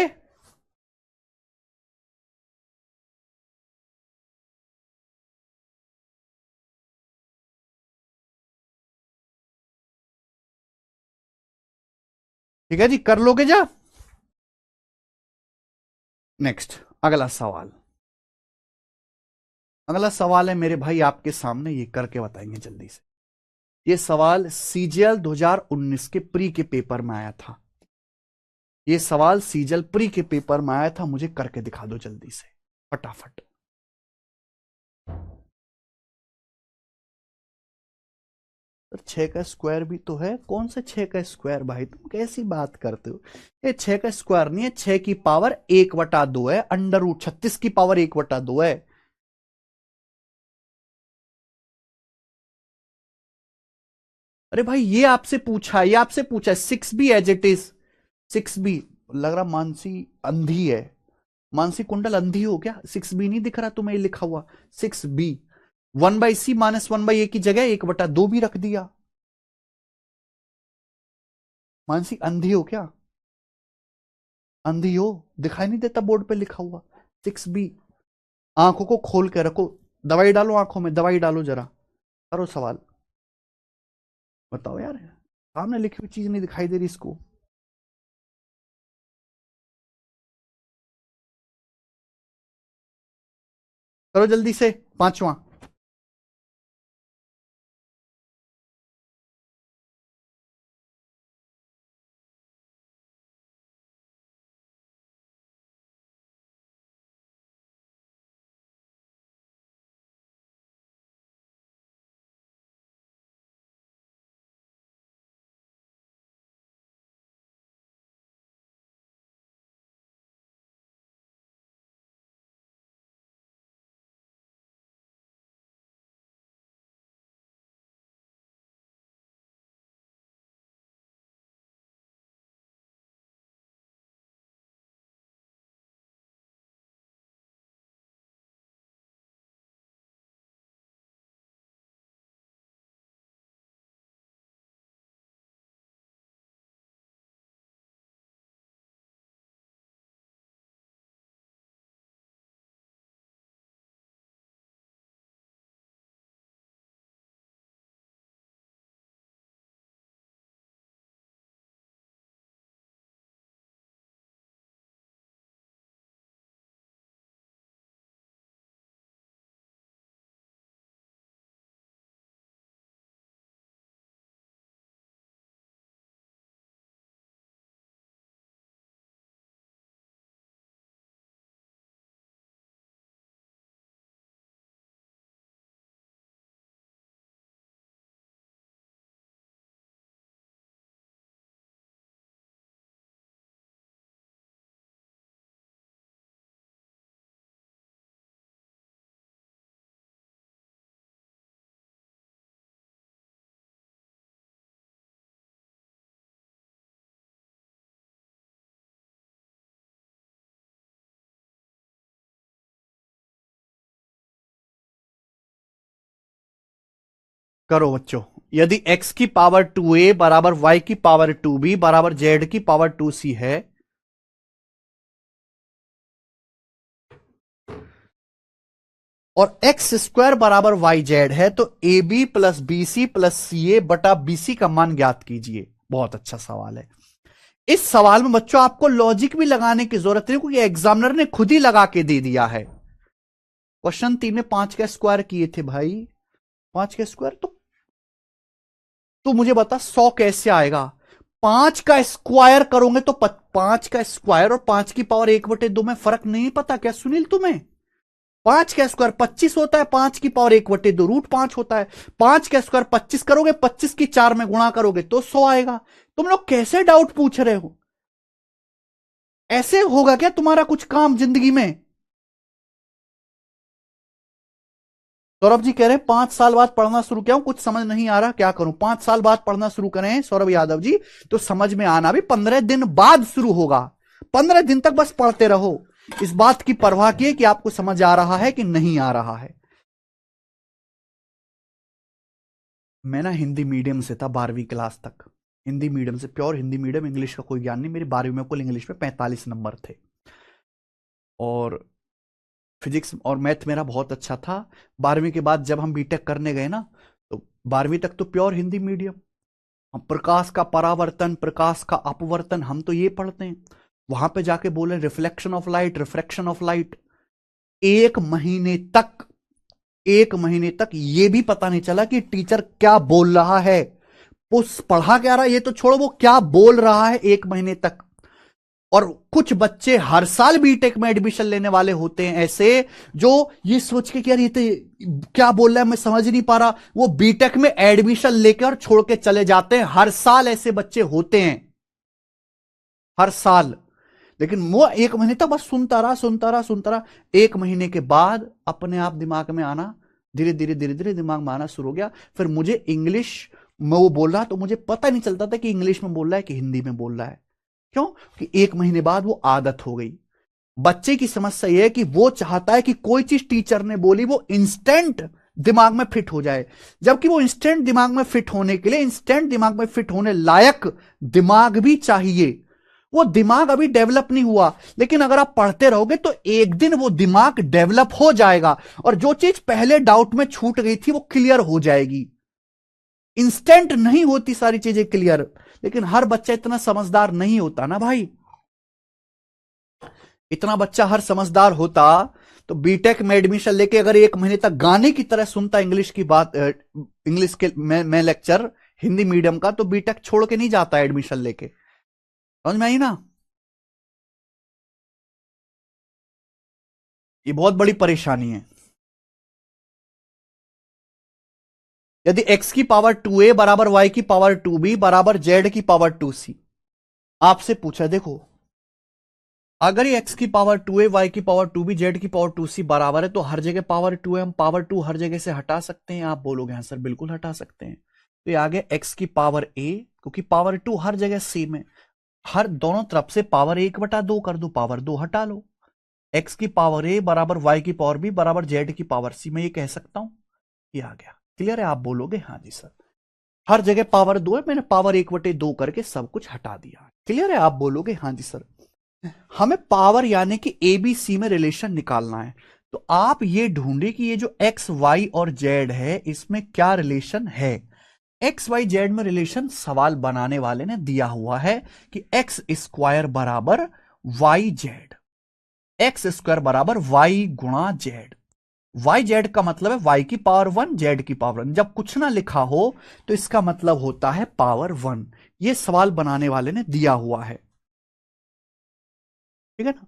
ठीक है जी, कर लोगे जा। नेक्स्ट अगला सवाल। अगला सवाल है मेरे भाई आपके सामने, ये करके बताएंगे जल्दी से। ये सवाल सीजीएल 2019 के प्री के पेपर में आया था। ये सवाल सीजीएल प्री के पेपर में आया था, मुझे करके दिखा दो जल्दी से फटाफट। तो 6 का स्क्वायर भी तो है, कौन सा 6 का स्क्वायर भाई, तुम कैसी बात करते हो? ये 6 का स्क्वायर नहीं है, 6 की पावर 1/2 है, अंडर रूट 36 की पावर 1/2 है। अरे भाई ये आपसे पूछा है, ये आपसे पूछा है 6b as it is. 6b, लग रहा मानसी अंधी है, मानसी कुंडल अंधी हो क्या? 6b नहीं दिख रहा तुम्हें लिखा हुआ? 6b 1/c माइनस 1/a की जगह 1/2 भी रख दिया। मानसी अंधी हो क्या? अंधी हो, दिखाई नहीं देता बोर्ड पे लिखा हुआ 6b? आंखों को खोल के रखो, दवाई डालो आंखों में, दवाई डालो जरा, करो सवाल। बताओ यार, सामने लिखी हुई चीज नहीं दिखाई दे रही इसको? करो जल्दी से, पांचवा। करो बच्चों। यदि x की पावर 2a बराबर y की पावर 2b बराबर z की पावर 2c है, और एक्स स्क्वायर बराबर वाई जेड है, तो a b plus b c plus c a बटा बी सी का मान ज्ञात कीजिए। बहुत अच्छा सवाल है। इस सवाल में बच्चों आपको लॉजिक भी लगाने की जरूरत नहीं, क्योंकि एग्जामिनर ने खुद ही लगा के दे दिया है। क्वेश्चन 3 में 5 का स्क्वायर किए थे भाई, 5 का स्क्वायर। तो मुझे बता 100 कैसे आएगा? 5 का स्क्वायर करोगे तो 5 का स्क्वायर और 5 की पावर 1/2 में फर्क नहीं पता क्या सुनील तुम्हें? 5 का स्क्वायर 25 होता है, 5 की पावर 1/2 √5 होता है। 5 का स्क्वायर 25 करोगे, 25 की 4 में गुणा करोगे तो 100 आएगा। तुम लोग कैसे डाउट पूछ रहे हो? ऐसे होगा क्या तुम्हारा कुछ काम जिंदगी में? सौरभ जी कह रहे हैं 5 साल बाद पढ़ना शुरू किया हूं, कुछ समझ नहीं आ रहा, क्या करूं? 5 साल बाद पढ़ना शुरू करें सौरभ यादव जी, तो समझ में आना भी 15 दिन बाद शुरू होगा। 15 दिन तक बस पढ़ते रहो। इस बात की परवाह किए कि आपको समझ आ रहा है कि नहीं आ रहा है। मैं ना हिंदी मीडियम से था 12वीं क्लास तक, हिंदी मीडियम से, प्योर हिंदी मीडियम, इंग्लिश का कोई ज्ञान नहीं। मेरी 12वीं में कुल इंग्लिश में 45 नंबर थे, और फिजिक्स और मैथ मेरा बहुत अच्छा था। 12वीं के बाद जब हम बीटेक करने गए ना, तो 12वीं तक तो प्योर हिंदी मीडियम। हम प्रकाश का परावर्तन, प्रकाश का अपवर्तन, हम तो ये पढ़ते हैं। वहां पे जाके बोले reflection of light, refraction of light. एक महीने तक, एक महीने तक ये भी पता नहीं चला कि टीचर क्या बोल रहा है, उस पढ़ा क्या रहा है ये तो छोड़ो, वो क्या बोल रहा है एक महीने तक। और कुछ बच्चे हर साल बीटेक में एडमिशन लेने वाले होते हैं ऐसे, जो ये सोच के कि यार ये तो क्या बोल रहा है मैं समझ नहीं पा रहा, वो बीटेक में एडमिशन लेकर छोड़ के चले जाते हैं। हर साल ऐसे बच्चे होते हैं, हर साल। लेकिन वो एक महीने तक बस सुनता रहा, सुनता रहा, सुनता रहा। एक महीने के बाद अपने आप दिमाग में आना, धीरे धीरे धीरे धीरे दिमाग में आना शुरू हो गया। फिर मुझे इंग्लिश में वो बोल रहा तो मुझे पता नहीं चलता था कि इंग्लिश में बोल रहा है कि हिंदी में बोल रहा है। क्यों? कि एक महीने बाद वो आदत हो गई। बच्चे की समस्या यह है कि वो चाहता है कि कोई चीज टीचर ने बोली वो इंस्टेंट दिमाग में फिट हो जाए, जबकि वो इंस्टेंट दिमाग में फिट होने के लिए, इंस्टेंट दिमाग में फिट होने लायक दिमाग भी चाहिए। वो दिमाग अभी डेवलप नहीं हुआ, लेकिन अगर आप पढ़ते रहोगे तो एक दिन वो दिमाग डेवलप हो जाएगा, और जो चीज पहले डाउट में छूट गई थी वो क्लियर हो जाएगी। इंस्टेंट नहीं होती सारी चीजें क्लियर, लेकिन हर बच्चा इतना समझदार नहीं होता ना भाई। इतना बच्चा हर समझदार होता तो बीटेक में एडमिशन लेके अगर एक महीने तक गाने की तरह सुनता इंग्लिश की बात, इंग्लिश के मैं लेक्चर हिंदी मीडियम का, तो बीटेक छोड़ के नहीं जाता एडमिशन लेके। समझ में आई ना? ये बहुत बड़ी परेशानी है। यदि x की पावर 2a बराबर y की पावर 2b बराबर z की पावर 2c, आपसे पूछा देखो, अगर ये x की पावर 2a y की पावर 2b z की पावर 2c बराबर है, तो हर जगह पावर 2 है, हम पावर 2 हर जगह से हटा सकते हैं। आप बोलोगे हाँ सर बिल्कुल हटा सकते हैं। तो ये आ गया x की पावर a, क्योंकि पावर 2 हर जगह सेम है, हर दोनों तरफ से पावर 1/2 कर दो, पावर 2 हटा लो। x की पावर a बराबर y की पावर b बराबर z की पावर c, मैं ये कह सकता हूं। ये आ गया। क्लियर है? आप बोलोगे हाँ जी सर, हर जगह पावर 2 है, मैंने पावर 1/2 करके सब कुछ हटा दिया। क्लियर है? आप बोलोगे हाँ जी सर। हमें पावर यानी कि एबीसी में रिलेशन निकालना है, तो आप ये ढूंढे कि ये जो एक्स वाई और जेड है इसमें क्या रिलेशन है। एक्स वाई जेड में रिलेशन सवाल बनाने वाले ने दिया हुआ है कि एक्स स्क्वायर बराबर वाई जेड, एक्स स्क्वायर बराबर वाई गुणा जेड। वाई जेड का मतलब है वाई की पावर 1 जेड की पावर 1। जब कुछ ना लिखा हो तो इसका मतलब होता है पावर 1। ये सवाल बनाने वाले ने दिया हुआ है, ठीक है ना?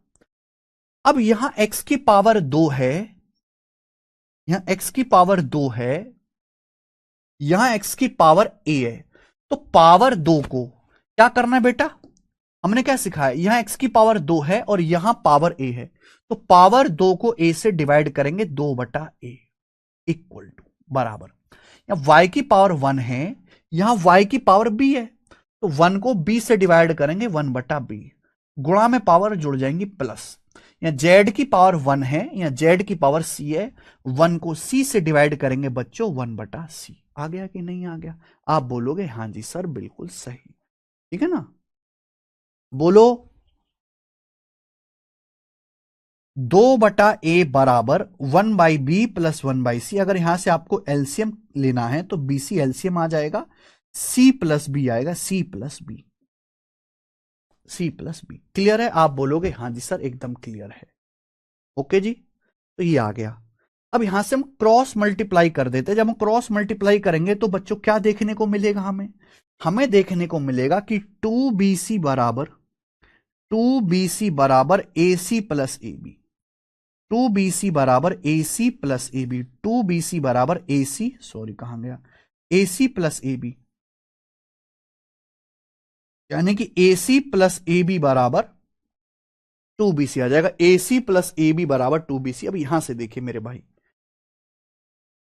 अब यहां x की पावर 2 है, यहां x की पावर 2 है, यहां x की पावर a है। तो पावर 2 को क्या करना है बेटा? हमने क्या सिखाया, यहां x की पावर 2 है और यहां पावर a है, तो पावर 2 को a से डिवाइड करेंगे, 2/a इक्वल टू बराबर। यहां y की पावर 1 है, यहां y की पावर b है, तो 1 को b से डिवाइड करेंगे, 1/b, गुणा में पावर जुड़ जाएंगी प्लस। या जेड की पावर 1 है या जेड की पावर सी है, 1 को सी से डिवाइड करेंगे बच्चों 1/c। आ गया कि नहीं आ गया? आप बोलोगे हां जी सर बिल्कुल सही, ठीक है ना? बोलो 2/a बराबर 1/b प्लस 1/c। अगर यहां से आपको एलसीएम लेना है तो बीसी एलसीएम आ जाएगा, c प्लस बी आएगा, c plus b, c plus b. Clear है? आप बोलोगे हां जी सर एकदम क्लियर है। ओके जी, तो ये आ गया। अब यहां से हम क्रॉस मल्टीप्लाई कर देते हैं। जब हम क्रॉस मल्टीप्लाई करेंगे तो बच्चों क्या देखने को मिलेगा हमें? हमें देखने को मिलेगा कि 2bc बराबर ए c plus a B, 2bc बराबर ए c plus a B, 2bc बराबर ए सी, सॉरी कहां गया, ए सी प्लस ए बी, यानी कि ए सी प्लस ए बी बराबर 2bc आ जाएगा। ए सी प्लस ए बी बराबर 2bc। अब यहां से देखिए मेरे भाई,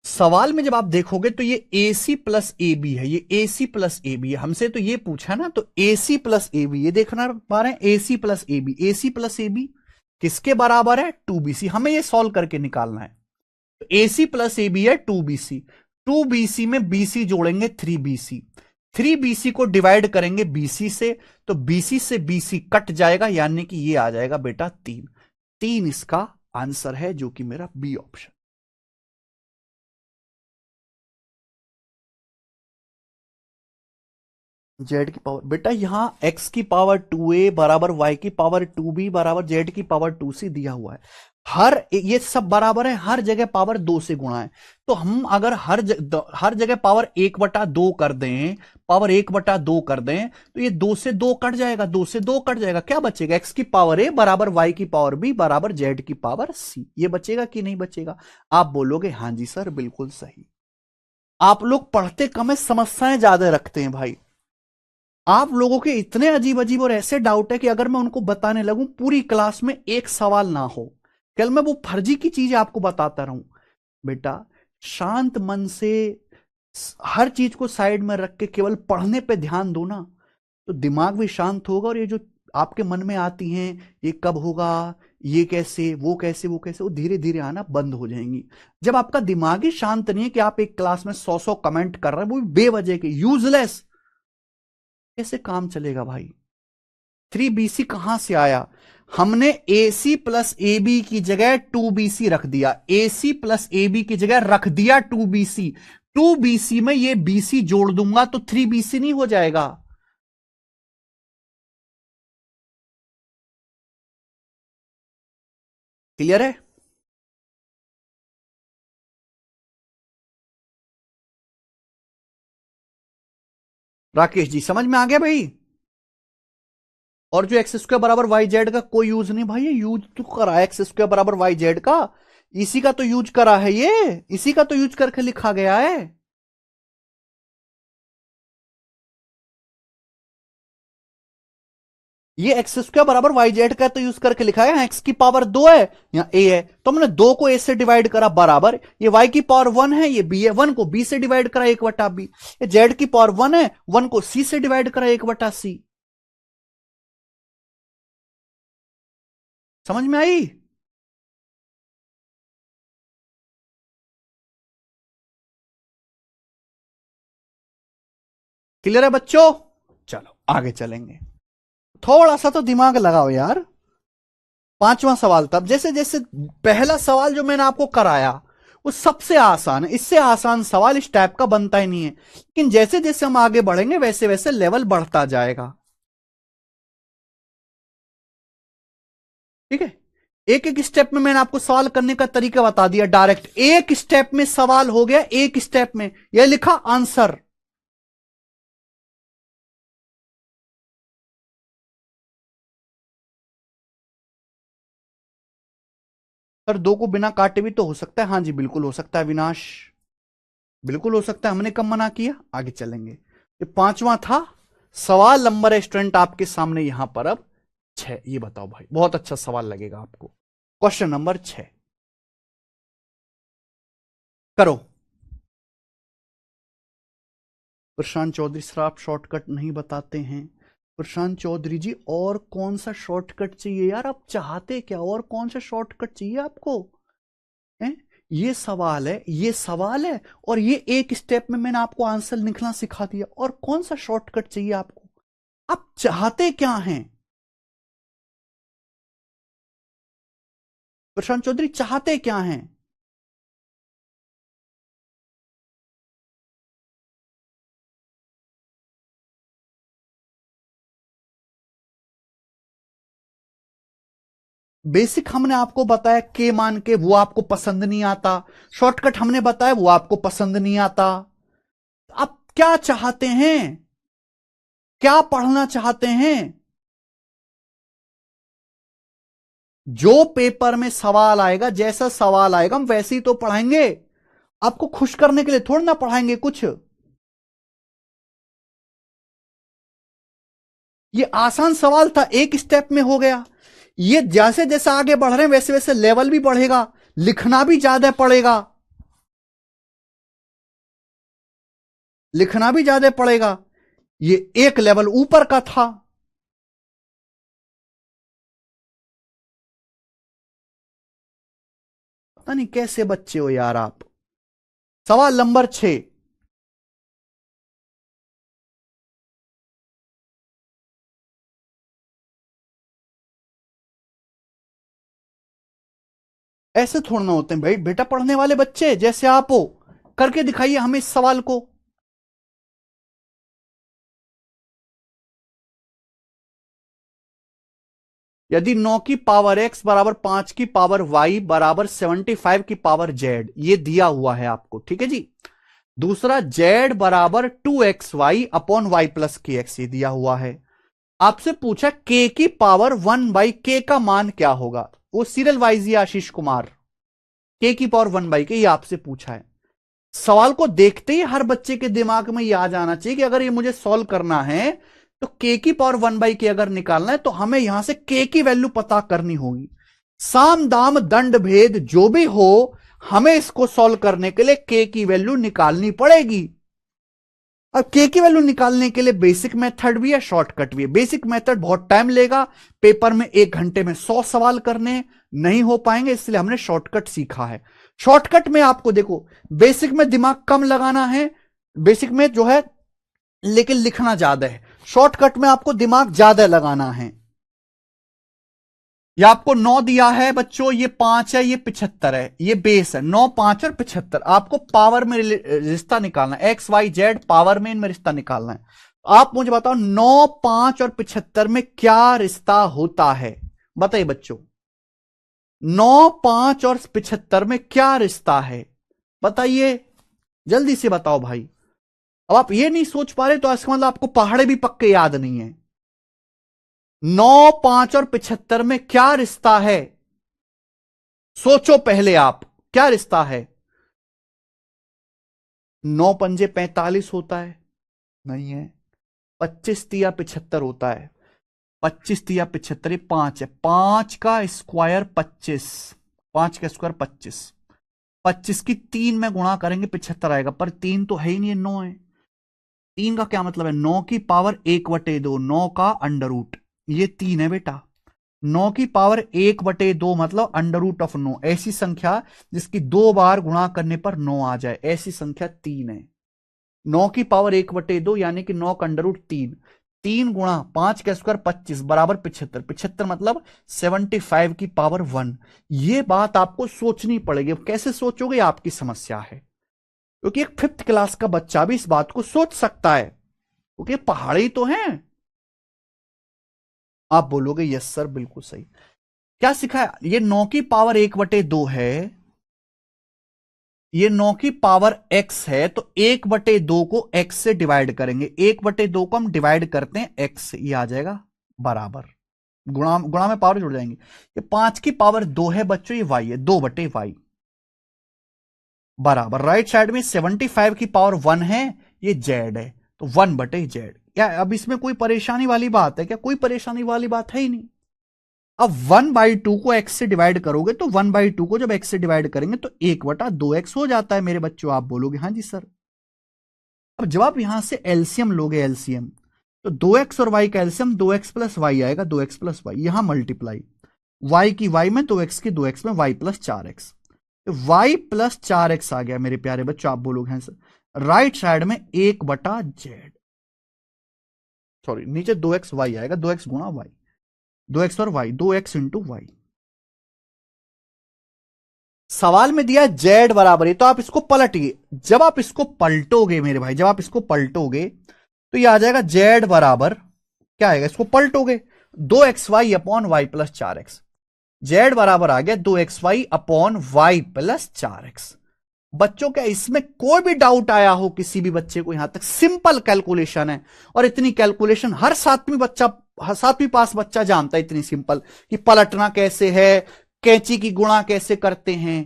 सवाल में जब आप देखोगे तो ये ए सी प्लस ए बी है, ये ए सी प्लस ए बी है। हमसे तो ये पूछा ना, तो ए सी प्लस ए बी, ये देखना पा रहे हैं, a c plus a b, a c plus a b किसके बराबर है? 2bc। हमें ये सॉल्व करके निकालना है। तो ए सी प्लस ए बी है 2bc, 2bc में bc जोड़ेंगे 3bc, 3bc को डिवाइड करेंगे bc से, तो bc से bc कट जाएगा, यानी कि ये आ जाएगा बेटा 3। 3 इसका आंसर है, जो कि मेरा बी ऑप्शन। जेड की पावर बेटा यहां x की पावर 2a बराबर y की पावर 2b बराबर z की पावर 2c दिया हुआ है। ये सब बराबर है, हर जगह पावर 2 से गुणा है। तो हम अगर हर जगह पावर 1/2 कर दें, पावर 1/2 कर दें, तो ये 2 से 2 कट जाएगा, 2 से 2 कट जाएगा। क्या बचेगा? x की पावर a बराबर y की पावर b बराबर z की पावर c। ये बचेगा कि नहीं बचेगा? आप बोलोगे हां जी सर बिल्कुल सही। आप लोग पढ़ते कम है, समस्याएं ज्यादा रखते हैं भाई। आप लोगों के इतने अजीब अजीब और ऐसे डाउट है कि अगर मैं उनको बताने लगूं पूरी क्लास में एक सवाल ना हो। कल मैं वो फर्जी की चीज आपको बताता रहूं। बेटा शांत मन से हर चीज को साइड में रख के केवल पढ़ने पे ध्यान दो ना, तो दिमाग भी शांत होगा। और ये जो आपके मन में आती हैं, ये कब होगा, ये कैसे, वो कैसे, वो कैसे, वो धीरे धीरे आना बंद हो जाएंगी। जब आपका दिमाग ही शांत नहीं है कि आप एक क्लास में 100 कमेंट कर रहे हैं, वो भी बेवजह के, यूजलेस, कैसे काम चलेगा भाई? 3bc कहां से आया? हमने ac प्लस ए बी की जगह 2bc रख दिया, ac प्लस ए बी की जगह रख दिया 2bc। 2bc में ये bc जोड़ दूंगा तो 3bc नहीं हो जाएगा? क्लियर है? राकेश जी समझ में आ गया भाई? और जो एक्स स्क्वायर बराबर वाई जेड का कोई यूज नहीं भाई, ये यूज तो करा है एक्स स्क्वायर बराबर वाई जेड का, इसी का तो यूज करा है, ये इसी का तो यूज करके लिखा गया है। ये एक्स स्क्वायर बराबर वाई जेड का तो यूज करके लिखा है, एक्स की पावर 2 है, यहाँ ए है, तो हमने 2 को ए से डिवाइड करा बराबर, ये वाई की पावर 1 है, ये बी है, 1 को बी से डिवाइड करा 1/b, ये जेड की पावर 1 है, 1 को सी से डिवाइड करा 1/c। समझ में आई? क्लियर है बच्चों? चलो आगे चलेंगे, थोड़ा सा तो दिमाग लगाओ यार। पांचवा सवाल, तब जैसे जैसे पहला सवाल जो मैंने आपको कराया वो सबसे आसान है, इससे आसान सवाल इस टाइप का बनता ही नहीं है, लेकिन जैसे जैसे हम आगे बढ़ेंगे वैसे वैसे लेवल बढ़ता जाएगा। ठीक है, एक एक स्टेप में मैंने आपको सवाल करने का तरीका बता दिया, डायरेक्ट एक स्टेप में सवाल हो गया, एक स्टेप में यह लिखा आंसर। सर 2 को बिना काटे भी तो हो सकता है? हाँ जी बिल्कुल हो सकता है विनाश, बिल्कुल हो सकता है, हमने कब मना किया? आगे चलेंगे। ये पांचवा था सवाल नंबर स्टूडेंट आपके सामने यहां पर अब 6। ये बताओ भाई, बहुत अच्छा सवाल लगेगा आपको। क्वेश्चन नंबर 6 करो। प्रशांत चौधरी सर आप शॉर्टकट नहीं बताते हैं, प्रशांत चौधरी जी, और कौन सा शॉर्टकट चाहिए यार? आप चाहते क्या? और कौन सा शॉर्टकट चाहिए आपको? है? ये सवाल है, ये सवाल है, और ये एक स्टेप में मैंने आपको आंसर लिखना सिखा दिया। और कौन सा शॉर्टकट चाहिए आपको? आप चाहते क्या हैं? प्रशांत चौधरी, चाहते क्या हैं? बेसिक हमने आपको बताया के मान के, वो आपको पसंद नहीं आता। शॉर्टकट हमने बताया, वो आपको पसंद नहीं आता। आप क्या चाहते हैं? क्या पढ़ना चाहते हैं? जो पेपर में सवाल आएगा, जैसा सवाल आएगा हम वैसे ही तो पढ़ाएंगे। आपको खुश करने के लिए थोड़ा ना पढ़ाएंगे कुछ। ये आसान सवाल था, एक स्टेप में हो गया। ये जैसे जैसे आगे बढ़ रहे हैं वैसे वैसे लेवल भी बढ़ेगा, लिखना भी ज्यादा पड़ेगा, लिखना भी ज्यादा पड़ेगा। ये एक लेवल ऊपर का था। पता नहीं कैसे बच्चे हो यार आप। सवाल नंबर 6। ऐसे थोड़ा ना होते हैं भाई, बेटा पढ़ने वाले बच्चे जैसे आप हो, करके दिखाइए हमें इस सवाल को। यदि 9 की पावर x बराबर 5 की पावर y बराबर 75 की पावर z, ये दिया हुआ है आपको, ठीक है जी। दूसरा, z बराबर 2xy अपॉन वाई प्लस के एक्स, ये दिया हुआ है। आपसे पूछा k की पावर 1/k का मान क्या होगा। वो सीरियल वाइज ही आशीष कुमार, k की पावर 1/k, ये आपसे पूछा है। सवाल को देखते ही हर बच्चे के दिमाग में ये आ जाना चाहिए कि अगर ये मुझे सॉल्व करना है तो के की पावर 1/k अगर निकालना है तो हमें यहां से के की वैल्यू पता करनी होगी। साम दाम दंड भेद जो भी हो, हमें इसको सॉल्व करने के लिए के की वैल्यू निकालनी पड़ेगी। अब के की वैल्यू निकालने के लिए बेसिक मेथड भी है, शॉर्टकट भी है। बेसिक मेथड बहुत टाइम लेगा, पेपर में 1 घंटे में 100 सवाल करने नहीं हो पाएंगे, इसलिए हमने शॉर्टकट सीखा है। शॉर्टकट में आपको देखो, बेसिक में दिमाग कम लगाना है, बेसिक में जो है, लेकिन लिखना ज्यादा है। शॉर्टकट में आपको दिमाग ज्यादा लगाना है। ये आपको 9 दिया है बच्चों, ये 5 है, ये 75 है, ये बेस है। 9, 5 और 75, आपको पावर में रिश्ता निकालना है, एक्स वाई जेड पावर में इनमें रिश्ता निकालना है। आप मुझे बताओ 9, 5 और 75 में क्या रिश्ता होता है? बताइए बच्चों, 9, 5 और 75 में क्या रिश्ता है? बताइए, जल्दी से बताओ भाई। अब आप ये नहीं सोच पा रहे तो इसका मतलब आपको पहाड़े भी पक्के याद नहीं है। 9, 5 और 75 में क्या रिश्ता है? सोचो पहले आप, क्या रिश्ता है? 9 पंजे 45 होता है? नहीं है। 25 तिया 75 होता है? 25 तिया 75, ये 5 है। 5 का स्क्वायर 25, 5 का स्क्वायर 25। 25 की 3 में गुणा करेंगे 75 आएगा, पर 3 तो है ही नहीं, 9 है। 3 का क्या मतलब है? 9 की पावर 1/2, 9 का अंडर रूट, ये 3 है बेटा। 9 की पावर 1/2 मतलब अंडर रूट ऑफ 9, ऐसी संख्या जिसकी 2 बार गुणा करने पर 9 आ जाए, ऐसी संख्या 3 है। 9 की पावर 1/2 यानी कि 9 का अंडर रूट 3, 3 गुणा 5 का स्क्वायर 25 बराबर 75, 75 मतलब 75 की पावर 1। ये बात आपको सोचनी पड़ेगी। कैसे सोचोगे आपकी समस्या है, क्योंकि एक 5th क्लास का बच्चा भी इस बात को सोच सकता है, क्योंकि पहाड़ी तो हैं। आप बोलोगे यस सर बिल्कुल सही। क्या सिखाया? ये 9 की पावर 1/2 है, ये 9 की पावर x है, तो 1/2 को x से डिवाइड करेंगे। 1/2 को हम डिवाइड करते हैं x, ये आ जाएगा बराबर, गुणा गुणा में पावर जुड़ जाएंगे। ये 5 की पावर 2 है बच्चों, ये y है, 2/y बराबर, राइट साइड में 75 की पावर 1 है, ये z है, तो 1/z। क्या अब इसमें कोई परेशानी वाली बात है क्या? कोई परेशानी वाली बात है ही नहीं। अब 1/2 को x से डिवाइड करोगे तो 1/2 को जब x से डिवाइड करेंगे तो 1/2x हो जाता है मेरे बच्चों। आप बोलोगे हाँ जी सर। अब जब आप यहां से एलसीएम लोगे, एलसीएम तो 2x और y का एलसीएम 2x प्लस वाई आएगा, 2x प्लस वाई, यहां मल्टीप्लाई y की y में, 2x की 2x में, y प्लस 4x, तो y प्लस 4x आ गया मेरे प्यारे बच्चों। आप बोलोगे हैं सर राइट साइड में 1/z, सॉरी नीचे 2x y आएगा, 2x गुणा y, 2x और y, 2x इंटू वाई। सवाल में दिया z बराबर है, तो आप इसको पलटिए। जब आप इसको पलटोगे मेरे भाई, जब आप इसको पलटोगे तो ये आ जाएगा z बराबर, क्या आएगा, इसको पलटोगे 2xy upon y plus 4x, z बराबर आ गया 2xy upon y plus 4x। बच्चों क्या इसमें कोई भी डाउट आया हो किसी भी बच्चे को? यहां तक सिंपल कैलकुलेशन है, और इतनी कैलकुलेशन हर सातवीं पास बच्चा जानता है, इतनी सिंपल कि पलटना कैसे है, कैंची की गुणा कैसे करते हैं।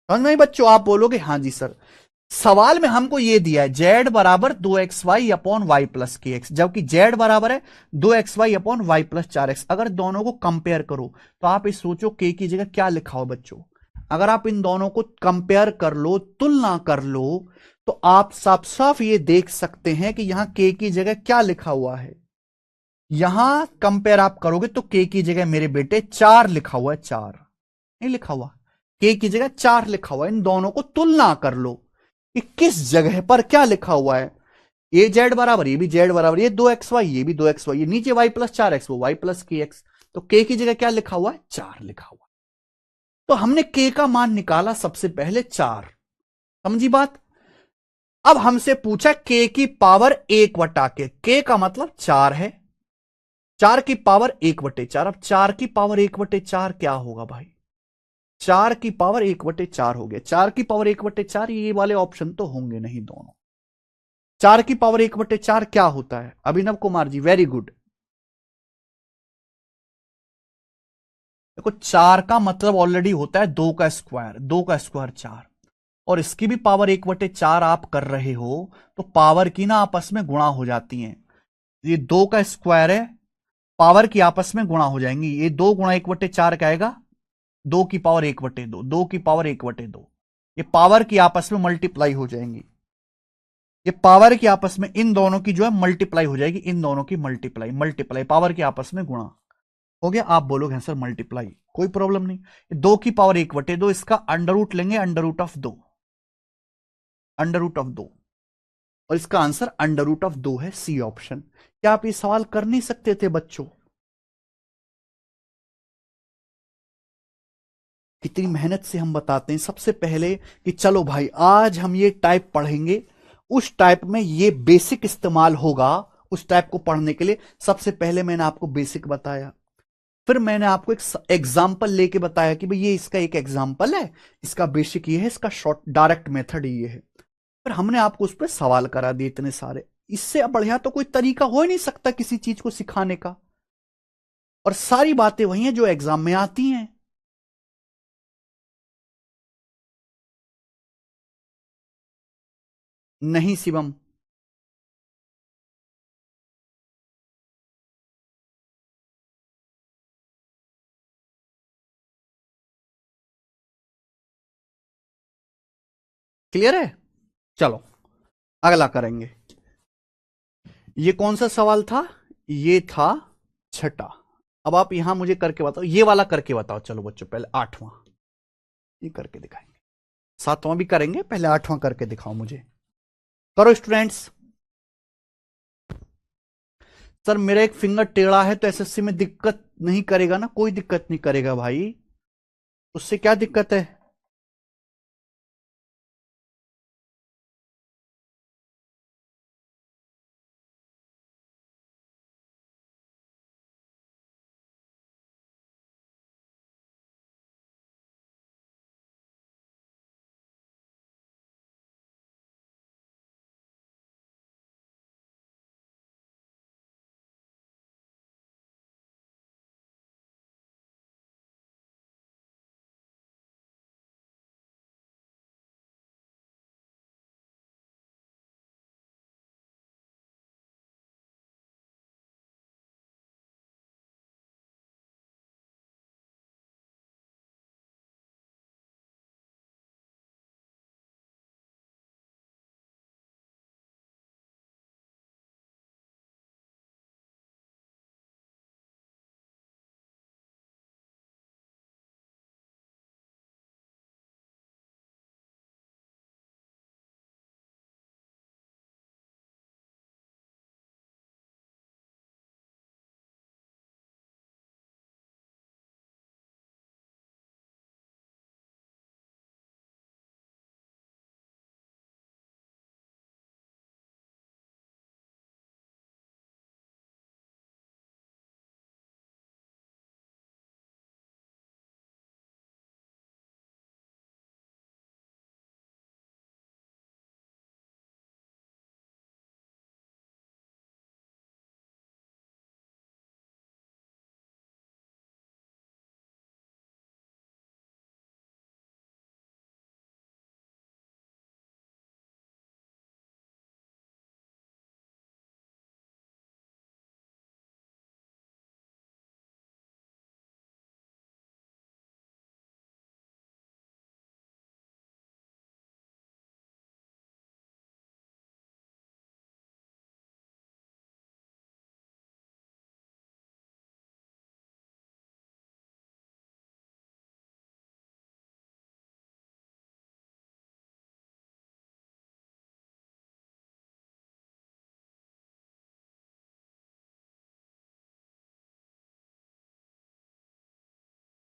समझ में आई बच्चों? आप बोलोगे हाँ जी सर। सवाल में हमको ये दिया है z बराबर 2xy अपॉन वाई प्लस के एक्स, जबकि z बराबर है 2xy upon y plus 4x। अगर दोनों को कंपेयर करो तो आप इस सोचो k की जगह क्या लिखा हो बच्चों। अगर आप इन दोनों को कंपेयर कर लो, तुलना कर लो, तो आप साफ साफ ये देख सकते हैं कि यहां k की जगह क्या लिखा हुआ है। यहां कंपेयर आप करोगे तो k की जगह मेरे बेटे 4 लिखा हुआ है, 4 नहीं लिखा हुआ, k की जगह 4 लिखा हुआ है। इन दोनों को तुलना कर लो कि किस जगह पर क्या लिखा हुआ है। ये जेड बराबर, ये भी जेड बराबर, ये 2xy, ये भी 2xy, ये नीचे y प्लस 4x, वो y प्लस के एक्स। तो k की जगह क्या लिखा हुआ है, 4 लिखा हुआ है। तो हमने k का मान निकाला सबसे पहले 4, समझी बात। अब हमसे पूछा k की पावर 1/, k का मतलब 4 है, 4 की पावर 1/4। अब 4 की पावर 1/4 क्या होगा भाई? 4 की पावर 1/4 हो गया, 4 की पावर 1/4, ये वाले ऑप्शन तो होंगे नहीं दोनों। 4 की पावर 1/4 क्या होता है अभिनव कुमार जी? Very good. देखो 4 का मतलब ऑलरेडी होता है 2 का स्क्वायर, 2 का स्क्वायर 4, और इसकी भी पावर 1/4 आप कर रहे हो, तो पावर की ना आपस में गुणा हो जाती हैं। ये 2 का स्क्वायर है, पावर की आपस में गुणा हो जाएंगी। ये 2 गुणा 1/4 क्या आएगा, 2 की पावर 1/2, 2 की पावर 1/2, ये पावर की आपस में मल्टीप्लाई हो जाएंगी। ये पावर की आपस में इन दोनों की जो है मल्टीप्लाई हो जाएगी, इन दोनों की मल्टीप्लाई, मल्टीप्लाई पावर की आपस में गुणा हो गया। आप बोलोगे सर मल्टीप्लाई, कोई प्रॉब्लम नहीं। 2 की पावर 1/2, इसका अंडर रूट लेंगे, under root of 2, under root of 2, और इसका आंसर अंडर रूट ऑफ 2 है, सी ऑप्शन। क्या आप ये सवाल कर नहीं सकते थे बच्चों? कितनी मेहनत से हम बताते हैं सबसे पहले कि चलो भाई आज हम ये टाइप पढ़ेंगे, उस टाइप में ये बेसिक इस्तेमाल होगा। उस टाइप को पढ़ने के लिए सबसे पहले मैंने आपको बेसिक बताया, फिर मैंने आपको एक एग्जाम्पल लेके बताया कि भाई ये इसका एक एग्जाम्पल है, इसका बेसिक ये है, इसका शॉर्ट डायरेक्ट मेथड ये है। फिर हमने आपको उस पर सवाल करा दिए इतने सारे। इससे अब बढ़िया तो कोई तरीका हो ही नहीं सकता किसी चीज को सिखाने का, और सारी बातें वही हैं जो एग्जाम में आती हैं। नहीं शिवम, क्लियर है? चलो अगला करेंगे। ये कौन सा सवाल था? ये था छठा। अब आप यहां मुझे करके बताओ, ये वाला करके बताओ। चलो बच्चों पहले आठवां ये करके दिखाएंगे, सातवां भी करेंगे, पहले आठवां करके दिखाओ मुझे। करो स्टूडेंट्स। सर मेरा एक फिंगर टेढ़ा है तो एसएससी में दिक्कत नहीं करेगा ना? कोई दिक्कत नहीं करेगा भाई, उससे क्या दिक्कत है?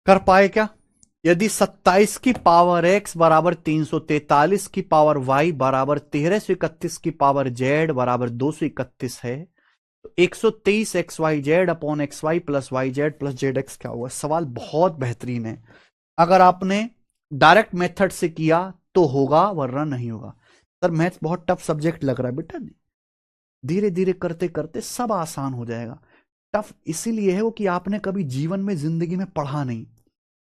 कर पाए क्या? यदि 27 की पावर x बराबर 343 की पावर y बराबर 1331 की पावर z बराबर 231 है, तो 123 x y z upon x y plus y z plus z x क्या हुआ? सवाल बहुत बेहतरीन है। अगर आपने डायरेक्ट मेथड से किया तो होगा, वरना नहीं होगा। सर मैथ्स बहुत टफ सब्जेक्ट लग रहा है बेटा, धीरे धीरे करते करते सब आसान हो जाएगा। टफ इसीलिए है वो कि आपने कभी जीवन में जिंदगी में पढ़ा नहीं।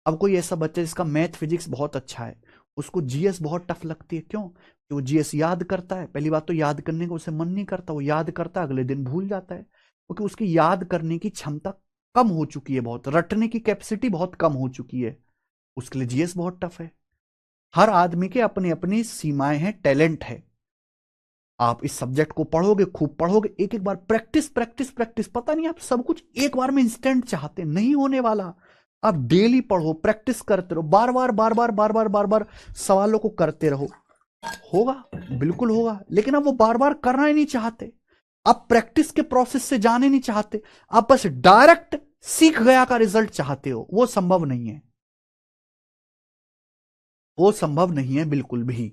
अब कोई ऐसा बच्चा जिसका मैथ फिजिक्स बहुत अच्छा है, उसको जीएस बहुत टफ लगती है, क्यों? कि वो जीएस याद करता है, पहली बात तो याद करने का उसे मन नहीं करता, वो याद करता है अगले दिन भूल जाता है, क्योंकि उसकी याद करने की क्षमता कम हो चुकी है, बहुत रटने की कैपेसिटी बहुत कम हो चुकी है, उसके लिए जीएस बहुत टफ है। हर आदमी के अपनी अपनी सीमाएं हैं, टैलेंट है। आप इस सब्जेक्ट को पढ़ोगे, खूब पढ़ोगे, एक एक बार प्रैक्टिस प्रैक्टिस प्रैक्टिस, पता नहीं आप सब कुछ एक बार में इंस्टेंट चाहते, नहीं होने वाला। आप डेली पढ़ो, प्रैक्टिस करते रहो, बार बार बार बार बार बार बार बार सवालों को करते रहो, होगा, बिल्कुल होगा। लेकिन आप वो बार बार करना ही नहीं चाहते, आप प्रैक्टिस के प्रोसेस से जाने नहीं चाहते, आप बस डायरेक्ट सीख गया का रिजल्ट चाहते हो। वो संभव नहीं है, वो संभव नहीं है बिल्कुल भी।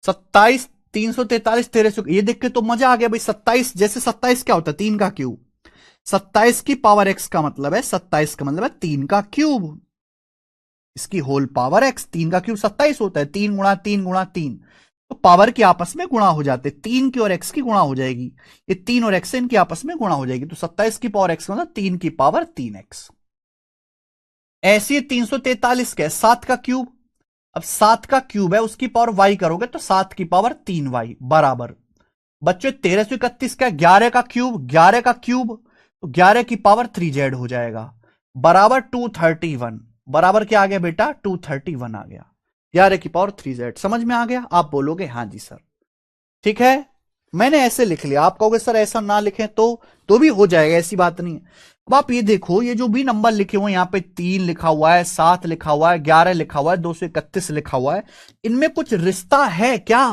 27 343 1300, ये देख के तो मजा आ गया भाई। 27 जैसे 27 क्या होता है? 3 का क्यूब। 27 की पावर एक्स का मतलब है, 27 का मतलब है 3 का क्यूब, इसकी होल पावर एक्स। 3 का क्यूब 27 होता है, 3 गुणा 3 गुणा 3, तो पावर के आपस में गुणा हो जाते, 3 की और एक्स की गुणा हो जाएगी, ये 3 और एक्स इनकी आपस में गुणा हो जाएगी, तो 27 की पावर एक्स का मतलब 3 की पावर 3x। ऐसी 343 का 7 का क्यूब, अब 7 का क्यूब है, उसकी पावर वाई करोगे तो 7 की पावर 3y बराबर, बच्चों 1331 का 11 का क्यूब, 11 का क्यूब तो 11 की पावर 3z हो जाएगा, बराबर 231। बराबर क्या आ गया बेटा? 231 आ गया, 11 की पावर 3z। समझ में आ गया? आप बोलोगे हाँ जी सर, ठीक है। मैंने ऐसे लिख लिया, आप कहोगे सर ऐसा ना लिखें तो भी हो जाएगा, ऐसी बात नहीं है। अब आप ये देखो, ये जो भी नंबर लिखे हुए हैं, यहां पे 3 लिखा हुआ है, 7 लिखा हुआ है, 11 लिखा हुआ है, 231 लिखा हुआ है, इनमें कुछ रिश्ता है क्या?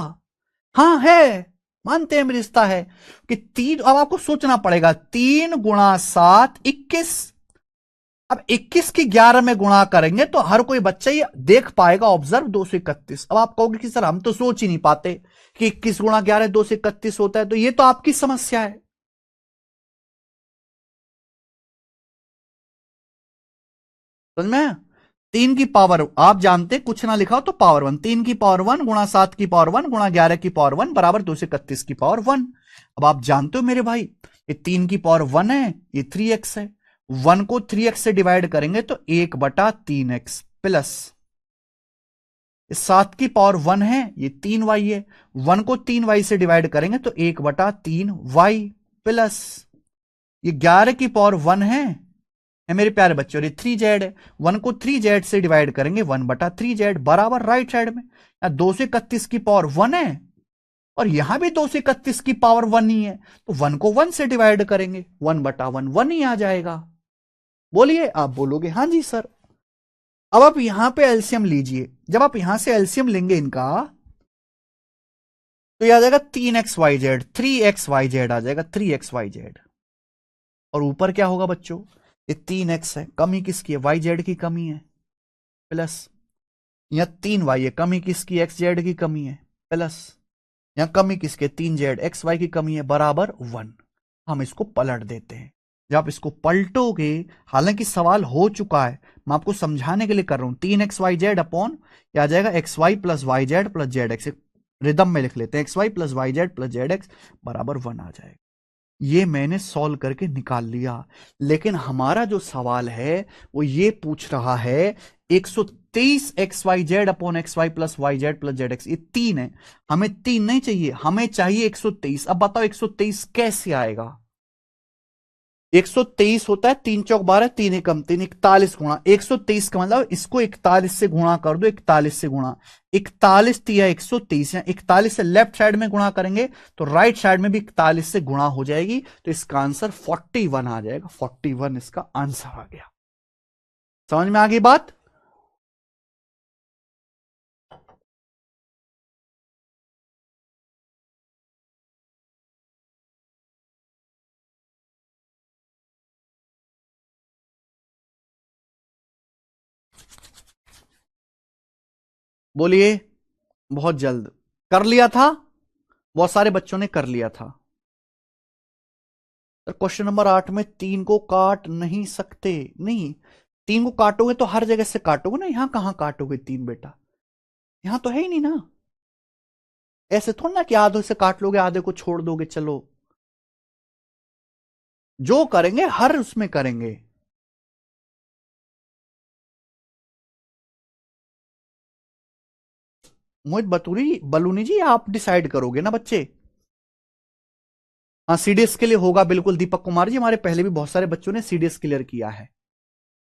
हाँ है, मानते हैं रिश्ता है कि 3। अब आपको सोचना पड़ेगा, 3 गुणा 7 21। अब 21 की 11 में गुणा करेंगे तो हर कोई बच्चा ये देख पाएगा, ऑब्जर्व 231। अब आप कहोगे कि सर हम तो सोच ही नहीं पाते कि 21 गुणा 11 231 होता है, तो ये तो आपकी समस्या है। समझ में? 3 की पावर आप जानते, कुछ ना लिखा हो तो पावर 1, 3 की पावर 1 गुणा 7 की पावर 1 गुणा 11 की पावर 1 बराबर 231 की पावर 1। अब आप जानते हो मेरे भाई, ये 3 की पावर 1 है, ये 3x है, 1 को 3x से डिवाइड करेंगे तो 1/3x प्लस 7 की पावर 1 है, ये 3y है, 1 को 3y से डिवाइड करेंगे तो 1/3y प्लस ये 11 की पावर 1 है मेरे प्यारे बच्चों, ये 3z है, 1 को 3z से डिवाइड करेंगे 1/3z बराबर राइट साइड में 231 की पावर 1 है, और यहां भी 231 की पावर 1 ही है, तो 1 को 1 से डिवाइड करेंगे 1/1 1 ही आ जाएगा। बोलिए, आप बोलोगे हाँ जी सर। अब आप यहां पे एलसीएम लीजिए, जब आप यहां से एलसीएम लेंगे इनका, तो यह आ जाएगा 3xyz, 3xyz आ जाएगा, 3xyz। और ऊपर क्या होगा बच्चों? ये 3x है, कमी किसकी है? वाई जेड की कमी है, प्लस यहां 3y है, कमी किसकी? एक्स जेड की कमी है, प्लस यहां कमी किसके? 3z एक्स वाई की कमी है, बराबर 1। हम इसको पलट देते हैं। जब आप इसको पलटोगे, हालांकि सवाल हो चुका है, मैं आपको समझाने के लिए कर रहा हूं, 3xyz अपॉन क्या आ जाएगा? X y plus y z plus z x, rhythm में लिख लेते हैं, x y plus y z plus z x बराबर 1 आ जाएगा। ये मैंने सॉल्व करके निकाल लिया, लेकिन हमारा जो सवाल है वो ये पूछ रहा है 123 x y z upon x y plus y z plus z x, ये 3 है, हमें 3 नहीं चाहिए, हमें चाहिए 123। अब बताओ 123 कैसे आएगा? 123 होता है 3 × 4 = 12, 3 × 1 = 3, 41 गुणा 123 का मतलब इसको 41 से गुणा कर दो, 41 से गुणा 41 तिया 123, 41 से लेफ्ट साइड में गुणा करेंगे तो राइट साइड में भी 41 से गुणा हो जाएगी, तो इसका आंसर 41 आ जाएगा, 41 इसका आंसर आ गया। समझ में आ गई बात? बोलिए। बहुत जल्द कर लिया था, बहुत सारे बच्चों ने कर लिया था। क्वेश्चन नंबर 8 में 3 को काट नहीं सकते। नहीं, 3 को काटोगे तो हर जगह से काटोगे ना, यहां कहां काटोगे 3 बेटा, यहां तो है ही नहीं ना। ऐसे थोड़ा ना कि आधे से काट लोगे आधे को छोड़ दोगे। चलो, जो करेंगे हर उसमें करेंगे। मोहित बलूनी जी, आप डिसाइड करोगे ना बच्चे। हाँ, सीडीएस के लिए होगा बिल्कुल। दीपक कुमार जी, हमारे पहले भी बहुत सारे बच्चों ने सीडीएस क्लियर किया है।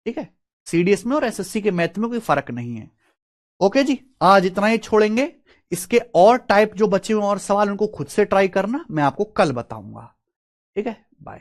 ठीक है, सीडीएस में और एसएससी के मैथ में कोई फर्क नहीं है। ओके जी, आज इतना ही छोड़ेंगे। इसके और टाइप जो बचे हुए और सवाल उनको खुद से ट्राई करना, मैं आपको कल बताऊंगा। ठीक है।